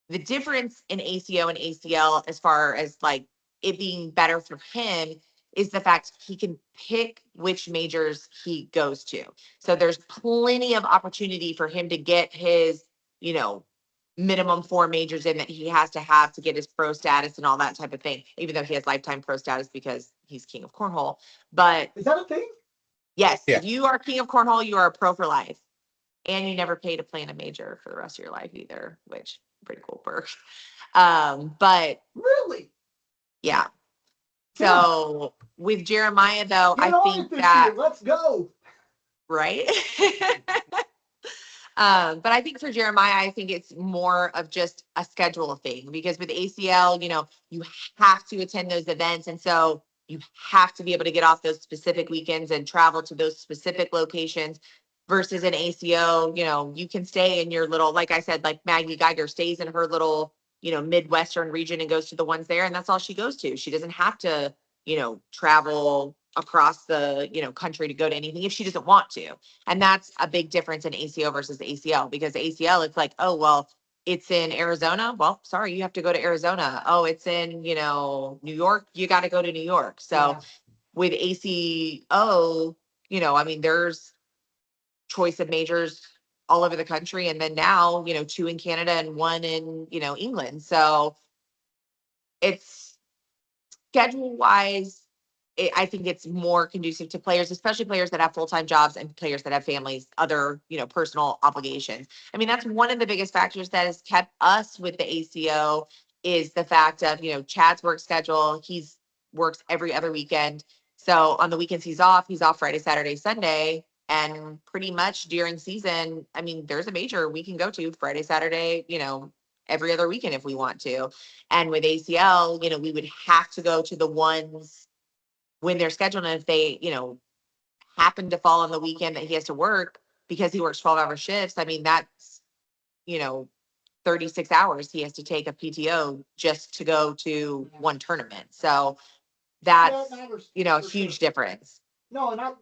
The difference in ACO and ACL, as far as like it being better for him, is the fact he can pick which majors he goes to. So there's plenty of opportunity for him to get his, minimum 4 majors in that he has to have to get his pro status and all that type of thing, even though he has lifetime pro status because he's King of Cornhole. But is that a thing? Yes, if you are King of Cornhole, you are a pro for life. And you never pay to play in a major for the rest of your life either, which pretty cool perk. But really, yeah. So with Jeremiah though, I think that year. Let's go. right? But I think for Jeremiah, I think it's more of just a schedule thing because with ACL, you have to attend those events. And so you have to be able to get off those specific weekends and travel to those specific locations versus an ACO, you can stay in your little, like I said, like Maggie Geiger stays in her little, Midwestern region and goes to the ones there. And that's all she goes to. She doesn't have to, travel across the, country to go to anything if she doesn't want to. And that's a big difference in ACO versus ACL because ACL, it's like, oh, well, it's in Arizona. Well, sorry, you have to go to Arizona. Oh, it's in, New York. You got to go to New York. So Yeah. with ACO, I mean, there's choice of majors all over the country. And then now, 2 in Canada and 1 in, England. So it's schedule wise, I think it's more conducive to players, especially players that have full-time jobs and players that have families, other, personal obligations. I mean, that's one of the biggest factors that has kept us with the ACO is the fact of, Chad's work schedule. He's works every other weekend. So on the weekends he's off Friday, Saturday, Sunday. And pretty much during season, I mean, there's a major we can go to Friday, Saturday, every other weekend if we want to. And with ACL, we would have to go to the ones when they're scheduled. And if they, happen to fall on the weekend that he has to work because he works 12-hour shifts, I mean, that's, 36 hours he has to take a PTO just to go to one tournament. So that's, a huge difference. No, and I'm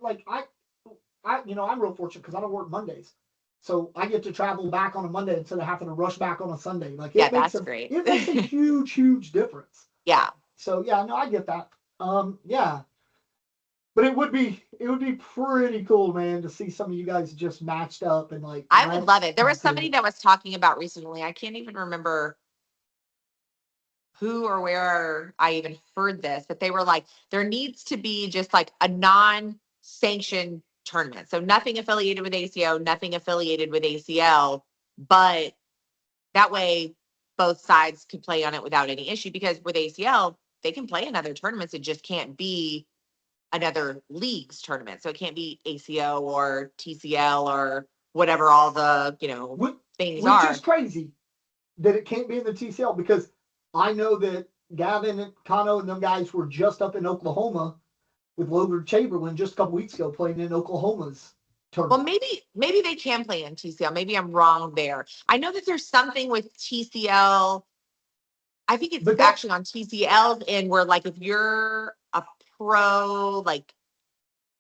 real fortunate because I don't work Mondays. So I get to travel back on a Monday instead of having to rush back on a Sunday. Like Yeah, that's great. It makes a huge, huge difference. Yeah. So yeah, no, I get that. Yeah. But it would be pretty cool, man, to see some of you guys just matched up and like. I would love it. There was somebody that was talking about recently. I can't even remember who or where I even heard this, but they were like, there needs to be just like a non-sanctioned tournament. So nothing affiliated with ACO, nothing affiliated with ACL, but that way both sides could play on it without any issue because with ACL, they can play in other tournaments. It just can't be another league's tournament. So it can't be ACO or TCL or whatever all the, things are. Which is crazy that it can't be in the TCL because I know that Gavin and Kano and them guys were just up in Oklahoma with Logan Chamberlain just a couple weeks ago playing in Oklahoma's tournament. Well, maybe they can play in TCL. Maybe I'm wrong there. I know that there's something with TCL. I think it's actually on TCL and where like if you're a pro, like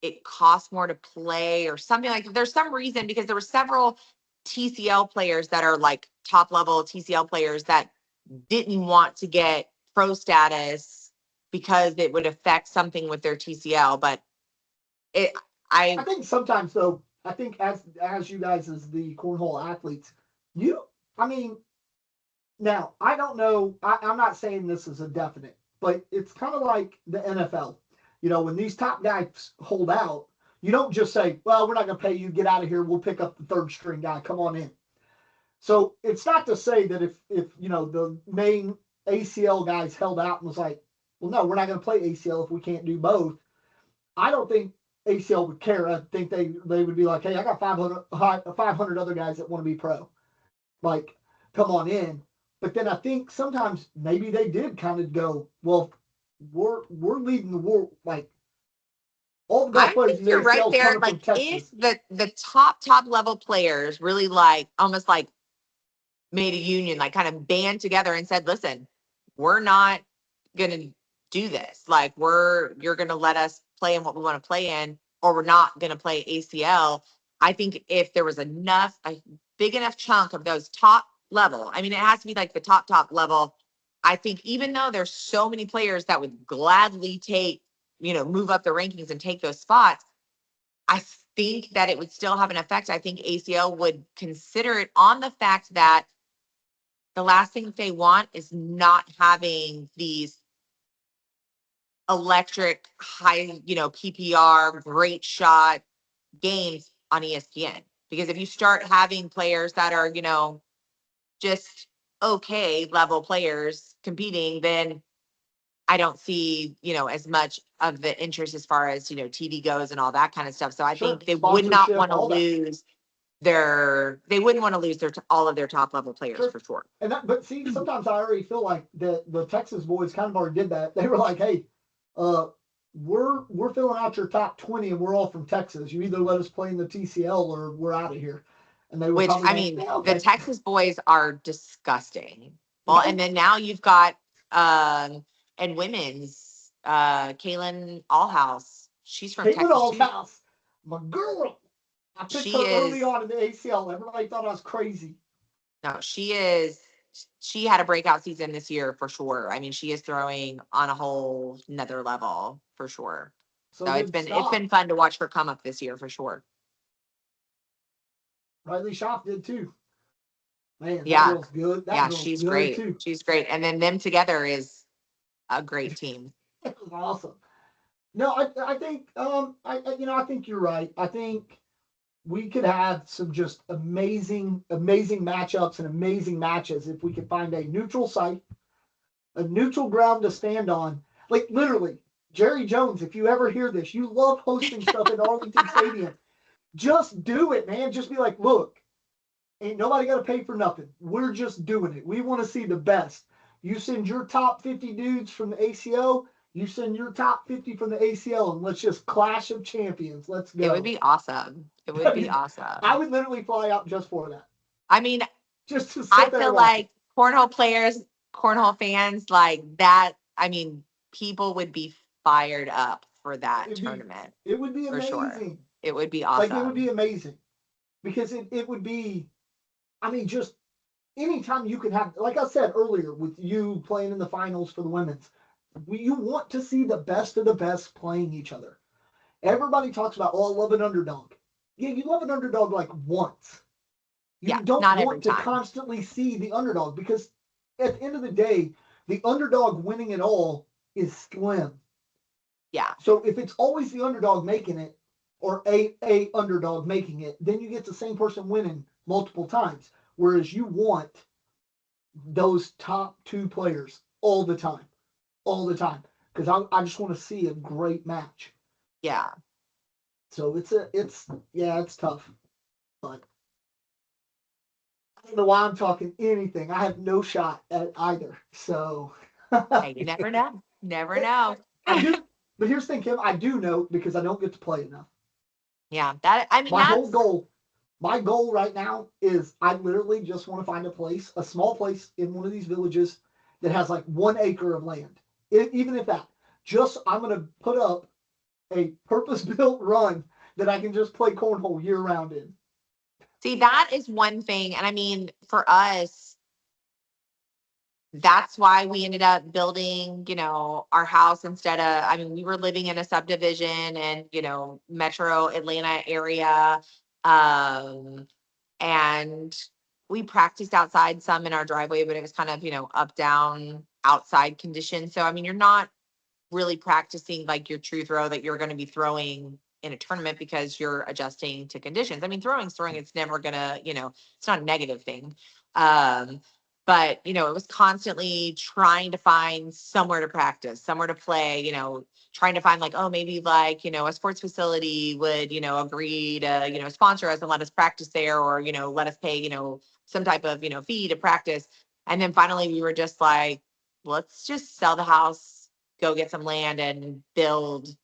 it costs more to play or something like that. There's some reason because there were several TCL players that are like top level TCL players that didn't want to get pro status because it would affect something with their TCL. But I think sometimes though, I think as you guys as the cornhole athletes, now I don't know. I'm not saying this is a definite, but it's kind of like the NFL. When these top guys hold out, you don't just say, well, we're not going to pay you, get out of here. We'll pick up the third string guy. Come on in. So it's not to say that if the main ACL guys held out and was like, well, no, we're not going to play ACL if we can't do both. I don't think ACL would care. I think they would be like, hey, I got 500 other guys that want to be pro. Like, come on in. But then I think sometimes maybe they did kind of go, well, we're leading the war. Like all the golf players. You're right there. Like if the top level players really like almost like made a union, like kind of band together and said, listen, we're not gonna do this. Like you're gonna let us play in what we want to play in, or we're not gonna play ACL. I think if there was a big enough chunk of those top level, I mean, it has to be like the top level. I think even though there's so many players that would gladly take, move up the rankings and take those spots, I think that it would still have an effect. I think ACL would consider it on the fact that the last thing they want is not having these electric high, PPR, great shot games on ESPN. Because if you start having players that are, just okay level players competing, then I don't see, as much of the interest as far as, TV goes and all that kind of stuff. So I Sure. think they would not Sponsorship, want to all that. lose they wouldn't want to lose all of their top level players Sure. for sure. But see, sometimes I already feel like the Texas boys kind of already did that. They were like, hey, we're filling out your top 20 and we're all from Texas. You either let us play in the TCL or we're out of here. And they were Which, probably I like, mean, yeah, okay. the Texas boys are disgusting. Well, and then now you've got, and women's, Kaylin Allhouse. She's from Caitlin Texas too. Allhouse, my girl. I picked She her early is- on in the ACL. Everybody thought I was crazy. No, she had a breakout season this year for sure. I mean, she is throwing on a whole nother level for sure. So it's good been stuff. fun to watch her come up this year for sure. Riley Schaff did too. Man, Yeah. that girl's good. That girl's she's good great. too. She's great. And then them together is a great team. That was awesome. No, I think I think you're right. I think we could have some just amazing matchups and amazing matches if we could find a neutral site, a neutral ground to stand on. Like literally, Jerry Jones, if you ever hear this, you love hosting stuff at Arlington Stadium. Just do it, man. Just be like, look, ain't nobody got to pay for nothing. We're just doing it. We want to see the best. You send your top 50 dudes from the ACO. You send your top 50 from the ACL, and let's just clash of champions. Let's go. It would be awesome. It would be awesome. I would literally fly out just for that. I mean, Just to sit I there feel and watch like cornhole players, cornhole fans like that. I mean, people would be fired up for that tournament. it would be for amazing. Sure. It would be awesome. Like it would be amazing because it would be. I mean, just anytime you can have, like I said earlier, with you playing in the finals for the women's, you want to see the best of the best playing each other. Everybody talks about, oh, I love an underdog. Yeah, you love an underdog like once. You don't want to constantly see the underdog because at the end of the day, the underdog winning it all is slim. Yeah. So if it's always the underdog making it or a underdog making it, then you get the same person winning multiple times. Whereas you want those top two players all the time. Because I just want to see a great match. Yeah. So it's tough. But I don't know why I'm talking anything. I have no shot at either. So hey, you never know. Never know. I do, but here's the thing, Kim. I do know because I don't get to play enough. Yeah, my goal right now is I literally just want to find a small place in one of these villages that has like 1 acre of land. Even if that, I'm going to put up a purpose-built run that I can just play cornhole year-round in. See, that is one thing. And I mean, for us, that's why we ended up building, our house instead of, I mean, we were living in a subdivision and, metro Atlanta area. And we practiced outside some in our driveway, but it was kind of, up, down, outside conditions. So, I mean, you're not really practicing like your true throw that you're going to be throwing in a tournament because you're adjusting to conditions. I mean, throwing's throwing. It's never gonna, it's not a negative thing. But it was constantly trying to find somewhere to practice, somewhere to play, trying to find like, oh, maybe like, a sports facility would, agree to, sponsor us and let us practice there or, let us pay, some type of, fee to practice. And then finally we were just like, let's just sell the house, go get some land and build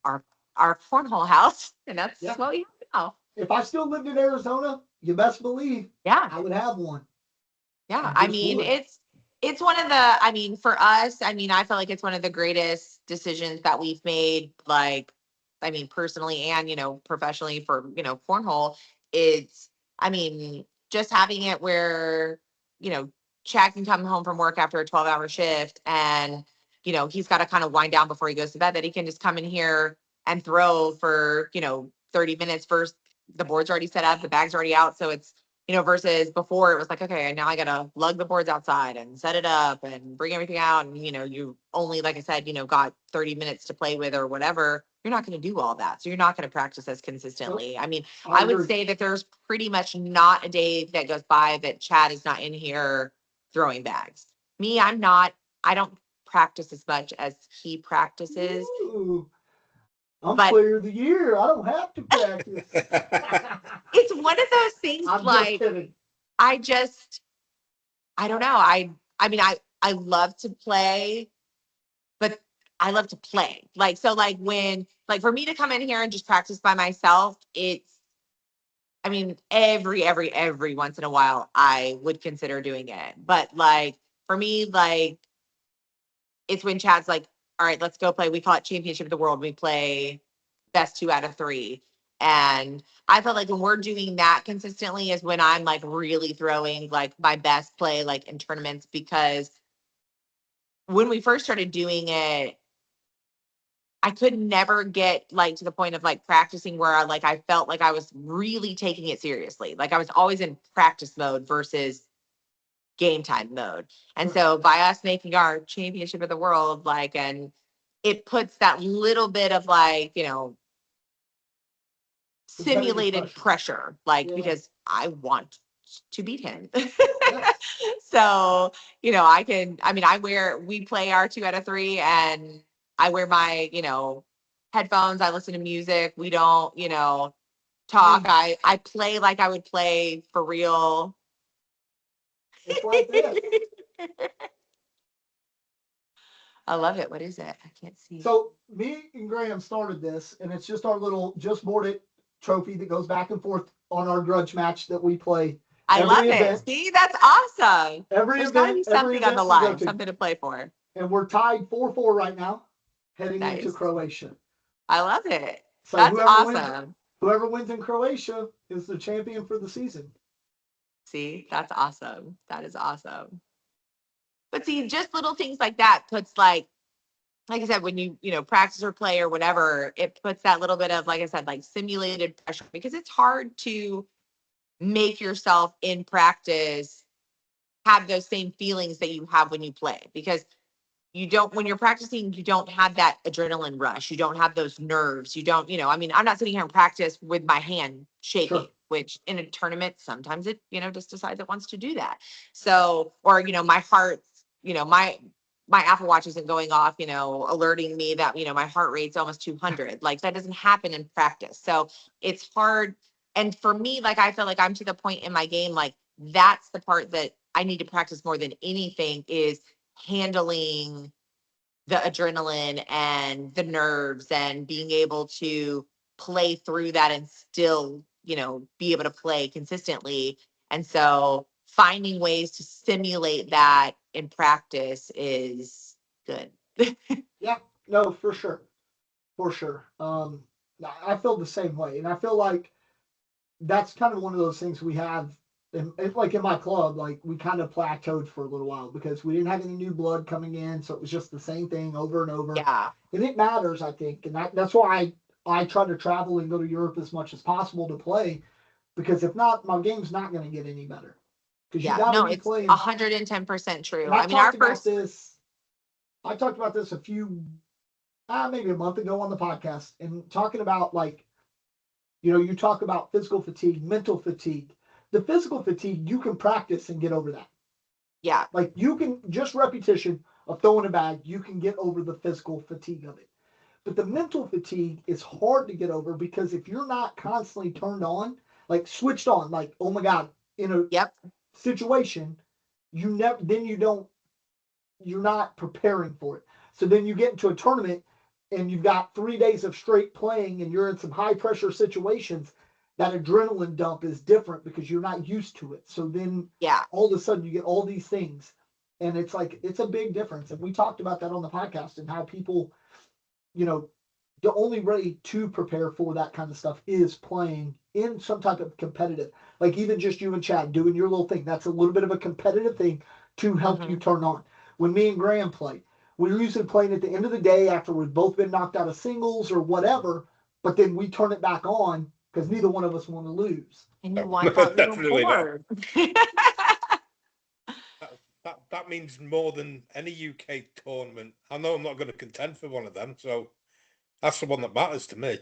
our cornhole house. And that's what we have now. If I still lived in Arizona, you best believe I would have one. Yeah. I mean, it's one of the, for us, I feel like it's one of the greatest decisions that we've made, like, personally and, professionally for, cornhole. It's, just having it where, Chad can come home from work after a 12-hour shift and, he's got to kind of wind down before he goes to bed, that he can just come in here and throw for, 30 minutes first. The board's already set up, the bag's already out. So it's, versus before it was like, okay, now I got to lug the boards outside and set it up and bring everything out. And, you only, like I said, got 30 minutes to play with or whatever. You're not going to do all that. So you're not going to practice as consistently. I would say that there's pretty much not a day that goes by that Chad is not in here throwing bags. Me, I don't practice as much as he practices. Ooh, I'm But- player of the year. I don't have to practice. It's one of those things I'm just like kidding. I don't know. I mean I love to play, but I love to play. Like so like when like for me to come in here and just practice by myself, I mean every once in a while I would consider doing it. But like for me, like it's when Chad's like, all right, let's go play. We call it Championship of the World. We play best 2 out of 3. And I felt like when we're doing that consistently is when I'm like really throwing like my best play like in tournaments, because when we first started doing it, I could never get like to the point of like practicing where I felt like I was really taking it seriously. Like I was always in practice mode versus game time mode. And so by us making our Championship of the World, like, and it puts that little bit of like, you know, simulated pressure, like, Yeah. because I want to beat him. Yes. So, you know, we play our 2 out of 3 and I wear my, you know, headphones. I listen to music. We don't, you know, talk. I play like I would play for real. It's like this. I love it. What is it? I can't see. So me and Graham started this, and it's just our little Just Board It trophy that goes back and forth on our grudge match that we play. I every love event. it. See, that's awesome. Every There's got to be event, every something on event the we go line, to. something to play for. And we're tied 4-4 right now, heading Nice. into Croatia. I love it. So That's whoever awesome. whoever wins in Croatia is the champion for the season. See, that's awesome. That is awesome. But see, just little things like that puts like I said, when you know, practice or play or whatever, it puts that little bit of, like I said, like simulated pressure, because it's hard to make yourself in practice have those same feelings that you have when you play, because you don't, when you're practicing, you don't have that adrenaline rush. You don't have those nerves. You don't, you know, I mean, I'm not sitting here and practice with my hand shaking, Sure. which in a tournament, sometimes it, you know, just decides it wants to do that. So, or, you know, my heart, you know, my Apple Watch isn't going off, you know, alerting me that, you know, my heart rate's almost 200. Like that doesn't happen in practice. So it's hard. And for me, like, I feel like I'm to the point in my game, like that's the part that I need to practice more than anything, is handling the adrenaline and the nerves and being able to play through that and still, you know, be able to play consistently. And so finding ways to simulate that in practice is good. Yeah, no, for sure. For sure. I feel the same way. And I feel like that's kind of one of those things we have like in my club, like we kind of plateaued for a little while because we didn't have any new blood coming in, so it was just the same thing over and over. Yeah. And it matters, I think, and that's why I try to travel and go to Europe as much as possible to play, because if not, my game's not going to get any better. Because Yeah, you got to no, be it's playing. 110% true. And I mean, our first, I talked about this maybe a month ago on the podcast, and talking about like, you know, you talk about physical fatigue, mental fatigue. The physical fatigue, you can practice and get over that. yeah, Like you can just repetition of throwing a bag, you can get over the physical fatigue of it. But the mental fatigue is hard to get over, because if you're not constantly turned on, like switched on, like, oh my God, in a yep, situation, you're not preparing for it. So then you get into a tournament and you've got 3 days of straight playing and you're in some high pressure situations. That adrenaline dump is different because you're not used to it. So then yeah, all of a sudden you get all these things, and it's like, it's a big difference. And we talked about that on the podcast, and how people, you know, the only way to prepare for that kind of stuff is playing in some type of competitive, like even just you and Chad doing your little thing. That's a little bit of a competitive thing to help you turn on. When me and Graham play, we're usually playing at the end of the day after we've both been knocked out of singles or whatever, but then we turn it back on because neither one of us want to lose. and you want that little Definitely not. board. That means more than any UK tournament. I know I'm not going to contend for one of them, so that's the one that matters to me.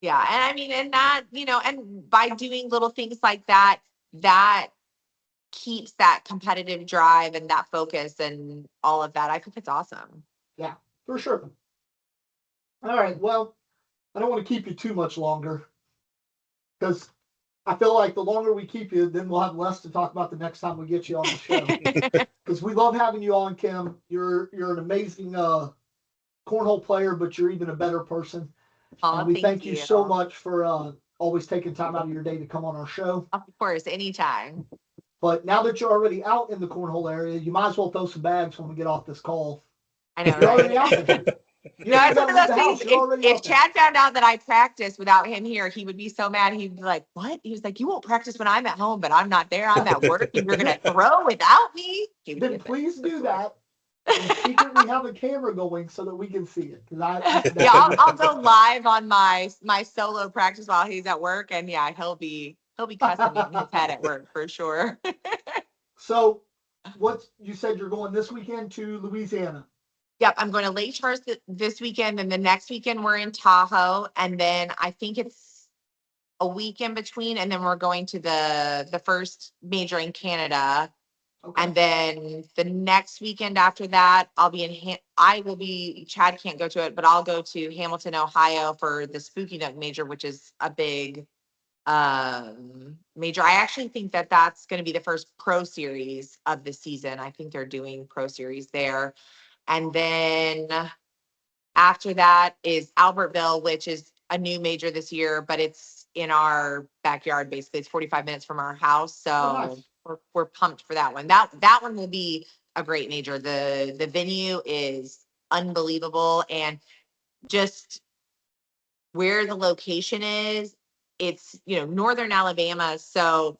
Yeah, and I mean, and that, you know, and by doing little things like that, that keeps that competitive drive and that focus and all of that. I think it's awesome. Yeah, for sure. All right. Well, I don't want to keep you too much longer because I feel like the longer we keep you, then we'll have less to talk about the next time we get you on the show. Because we love having you on, Kim. You're an amazing cornhole player, but you're even a better person. Oh, And we thank you so much for always taking time out of your day to come on our show. Of course, anytime. But now that you're already out in the cornhole area, you might as well throw some bags when we get off this call. I know, You're right? already out there. You No, ain't it's one gotta of leave those the house. things. You're already If out there. Chad found out that I practiced without him here, he would be so mad. He'd be like, "What?" He was like, "You won't practice when I'm at home, but I'm not there. I'm at work, and you're gonna throw without me." He would be Then offended, please for do sure. that and secretly have a camera going so that we can see it. Yeah, I'll go live on my solo practice while he's at work, and yeah, he'll be cussing me in his head at work for sure. So, you said you're going this weekend to Louisiana? Yep, I'm going to Lake Charles this weekend, and the next weekend we're in Tahoe, and then I think it's a week in between, and then we're going to the first major in Canada. Okay. And then the next weekend after that, I'll be Chad can't go to it, but I'll go to Hamilton, Ohio for the Spooky Nook major, which is a big major. I actually think that that's going to be the first pro series of the season. I think they're doing pro series there. And then after that is Albertville, which is a new major this year, but it's in our backyard. Basically, it's 45 minutes from our house. So nice. we're pumped for that one. That one will be a great major. The venue is unbelievable, and just where the location is, it's northern Alabama. So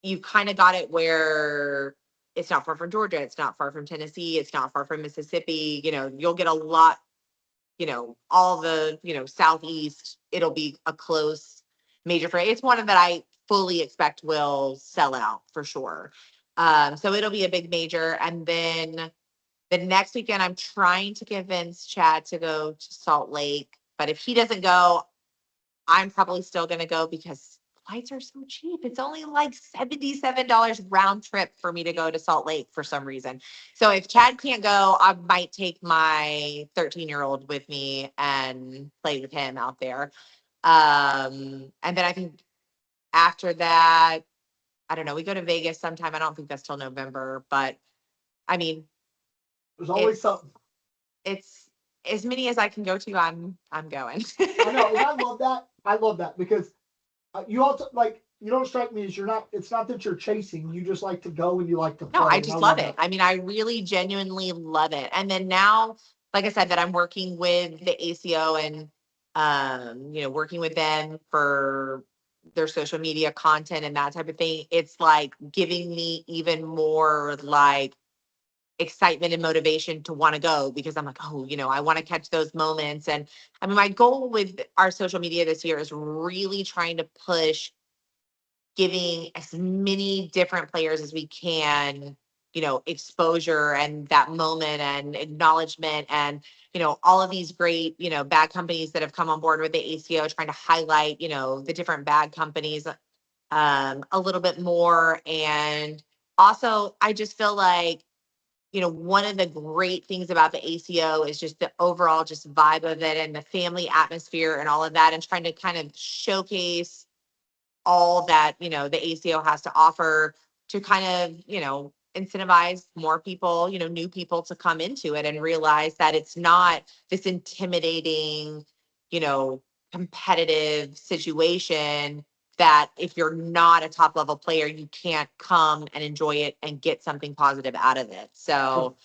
you kind of got it where it's not far from Georgia, it's not far from Tennessee, it's not far from Mississippi. You'll get a lot, all the, Southeast, it'll be a close major for it. It's one that I fully expect will sell out for sure. So it'll be a big major. And then the next weekend, I'm trying to convince Chad to go to Salt Lake. But if he doesn't go, I'm probably still going to go because flights are so cheap. It's only like $77 round trip for me to go to Salt Lake for some reason. So if Chad can't go, I might take my 13-year-old with me and play with him out there. And then I think after that, I don't know, we go to Vegas sometime. I don't think that's till November, but I mean, There's always something. It's as many as I can go to. I'm going. I know, and I love that. I love that because you also you don't strike me as it's not that you're chasing. You just like to go and you like to play. No, I just love it. That. I mean, I really genuinely love it. And then now, like I said, that I'm working with the ACO and working with them for their social media content and that type of thing. It's like giving me even more like excitement and motivation to want to go because I'm like, oh, I want to catch those moments. And I mean, my goal with our social media this year is really trying to push giving as many different players as we can, exposure and that moment and acknowledgement and, all of these great, bag companies that have come on board with the ACO, trying to highlight, the different bag companies a little bit more. And also, I just feel like, one of the great things about the ACO is just the overall just vibe of it and the family atmosphere and all of that, and trying to kind of showcase all that, the ACO has to offer to kind of, incentivize more people, new people to come into it and realize that it's not this intimidating, competitive situation that if you're not a top level player, you can't come and enjoy it and get something positive out of it. So,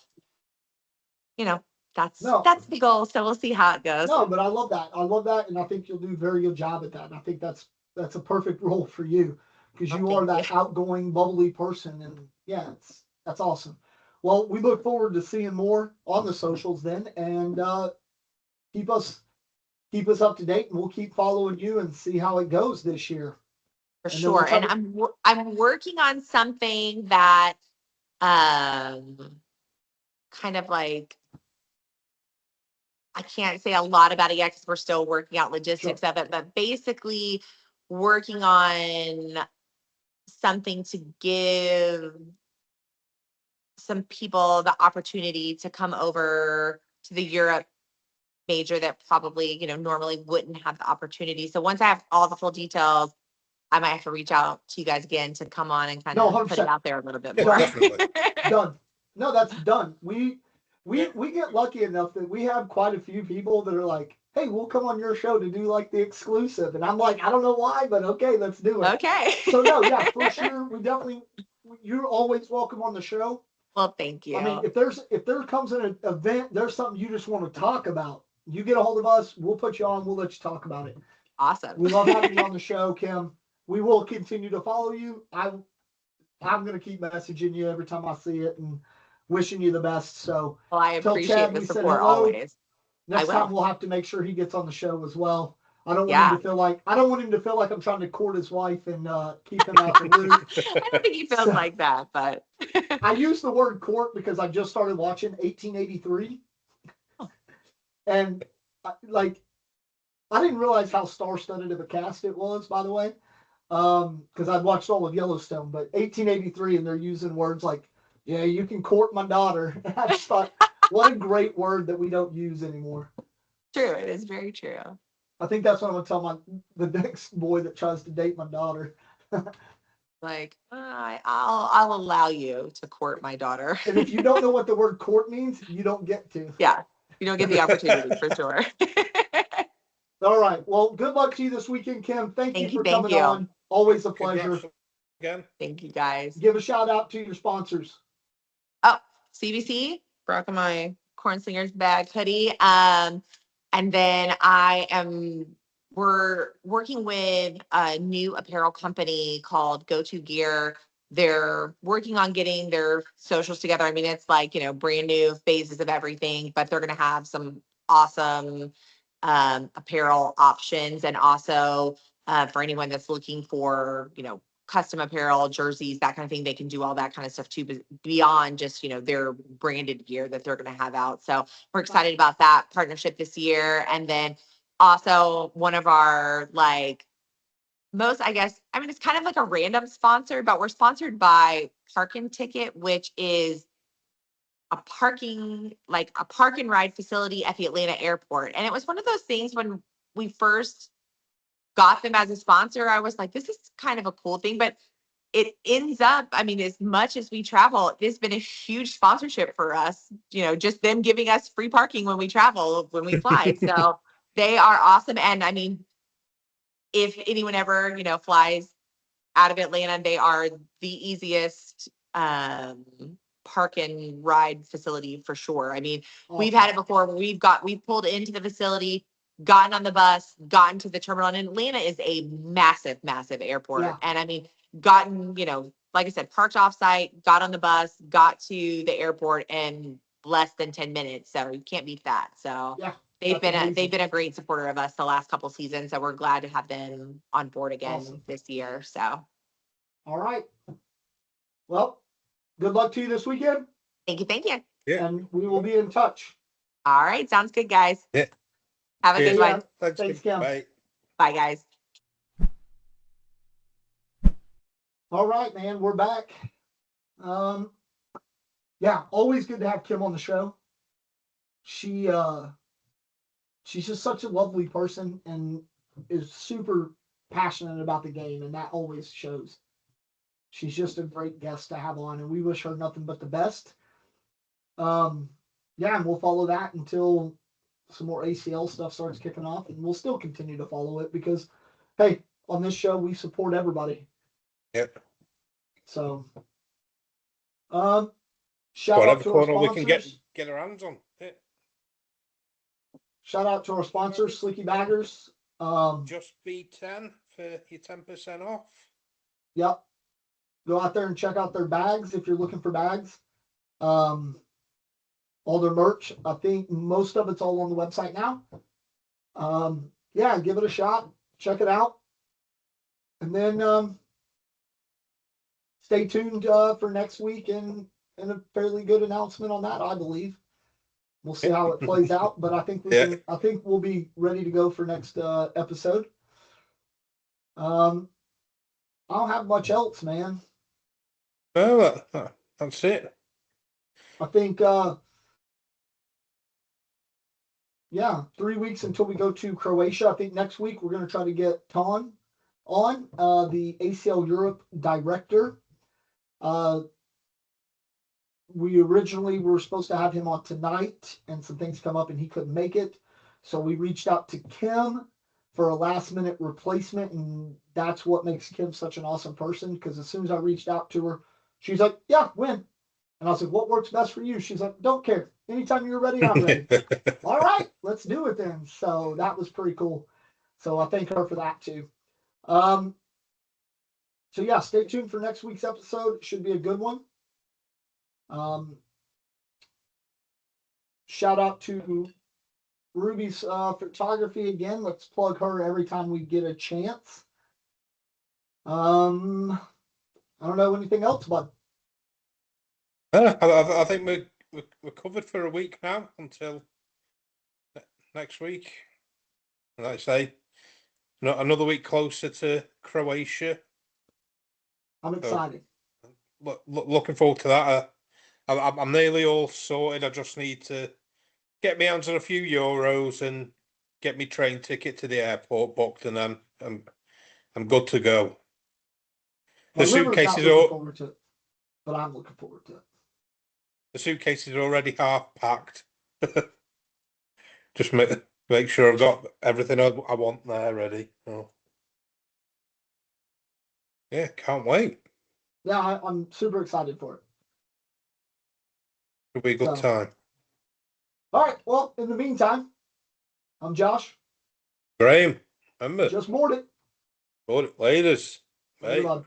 that's the goal. So we'll see how it goes. No, but I love that. I love that, and I think you'll do a very good job at that. And I think that's a perfect role for you because you are that outgoing, bubbly person, and yeah, that's awesome. Well, we look forward to seeing more on the socials then, and keep us up to date, and we'll keep following you and see how it goes this year. For sure. And I'm working on something that kind of like I can't say a lot about it yet because we're still working out logistics of it, but basically working on something to give some people the opportunity to come over to the Europe major that probably, normally wouldn't have the opportunity. So once I have all the full details, I might have to reach out to you guys again to come on and kind No, of put it 100%. out there a little bit Yeah, more. definitely. Done. No, that's done. We get lucky enough that we have quite a few people that are like, hey, we'll come on your show to do like the exclusive. And I'm like, I don't know why, but okay, let's do it. Okay. So no, yeah, for sure. You're always welcome on the show. Well, thank you. I mean, if there comes an event, there's something you just want to talk about, you get a hold of us, we'll put you on, we'll let you talk about it. Awesome. We love having you on the show, Kim. We will continue to follow you. I'm going to keep messaging you every time I see it and wishing you the best. So, well, I tell appreciate Chad the we said support hello. always. Next I time will. we'll have to make sure he gets on the show as well. I don't want him to feel like I'm trying to court his wife and keep him out the loop. I don't think he feels like that, but I use the word court because I just started watching 1883, and I didn't realize how star-studded of a cast it was, by the way, because I'd watched all of Yellowstone, but 1883, and they're using words like, yeah, you can court my daughter. And I just thought, what a great word that we don't use anymore. True, it is very true. I think that's what I'm going to tell the next boy that tries to date my daughter. I'll allow you to court my daughter. And if you don't know what the word court means, you don't get to. Yeah, you don't get the opportunity for sure. All right. Well, good luck to you this weekend, Kim. Thank you for coming on. Always a pleasure. Congrats again. Thank you, guys. Give a shout out to your sponsors. Oh, CBC, rocking my Corn Slingers bag hoodie. And then we're working with a new apparel company called Go To Gear. They're working on getting their socials together. I mean, it's like, brand new phases of everything, but they're going to have some awesome apparel options. And also for anyone that's looking for, custom apparel, jerseys, that kind of thing, they can do all that kind of stuff too, but beyond just, their branded gear that they're going to have out. So we're excited about that partnership this year. And then also one of our most, it's kind of like a random sponsor, but we're sponsored by Park and Ticket, which is a park and ride facility at the Atlanta airport. And it was one of those things when we first got them as a sponsor, I was like, this is kind of a cool thing, but it ends up, as much as we travel, it's been a huge sponsorship for us, just them giving us free parking when we travel, when we fly. So they are awesome. And if anyone ever, flies out of Atlanta, they are the easiest park and ride facility for sure. We've had it before where we've pulled into the facility, gotten on the bus, gotten to the terminal. And Atlanta is a massive, massive airport. Yeah. And gotten, like I said, parked off site, got on the bus, got to the airport in less than 10 minutes. So you can't beat that. So yeah, they've been a great supporter of us the last couple seasons. So we're glad to have them on board again this year. So. All right. Well, good luck to you this weekend. Thank you. Thank you. Yeah. And we will be in touch. All right. Sounds good, guys. Yeah. Have a good one. Thanks, Kim. Bye. Bye, guys. All right, man. We're back. Yeah, always good to have Kim on the show. She's just such a lovely person and is super passionate about the game, and that always shows. She's just a great guest to have on, and we wish her nothing but the best. Yeah, and we'll follow that until some more ACL stuff starts kicking off, and we'll still continue to follow it because, hey, on this show we support everybody. Yep. So, shout Whatever out to our corner we sponsors. can get our hands on. Yeah. Shout out to our sponsors, Slicky Baggers. Just B10 for your 10% off. Yep. Go out there and check out their bags if you're looking for bags. All their merch. I think most of it's all on the website now. Yeah, give it a shot. Check it out. And then stay tuned for next week and a fairly good announcement on that, I believe. We'll see how it plays out, but I think I think we'll be ready to go for next episode. I don't have much else, man. Well, that's it. I think, yeah, 3 weeks until we go to Croatia. I think next week we're going to try to get Ton on, the ACL Europe director. We originally were supposed to have him on tonight, and some things come up and he couldn't make it. So we reached out to Kim for a last minute replacement, and that's what makes Kim such an awesome person. Because as soon as I reached out to her, she's like, "Yeah, when?" And I was like, "What works best for you?" She's like, "Don't care. Anytime you're ready, I'm ready." All right, let's do it then. So that was pretty cool. So I thank her for that too. So yeah, stay tuned for next week's episode. It should be a good one. Shout out to Ruby's photography again. Let's plug her every time we get a chance. I don't know anything else, bud. I think we're covered for a week now until next week. And like I say, another week closer to Croatia. I'm excited. Looking forward to that. I'm nearly all sorted. I just need to get my hands on a few euros and get me train ticket to the airport booked, and then I'm good to go. My The liver's not suitcases looking are forward to it, but I'm looking forward to it. the suitcases are already half packed. Just make sure I've got everything I want there ready. Oh. Yeah, can't wait. Yeah, I'm super excited for it. It'll be a good time. All right. Well, in the meantime, I'm Josh. Graham, remember, Just boarded. laters. Later, bud.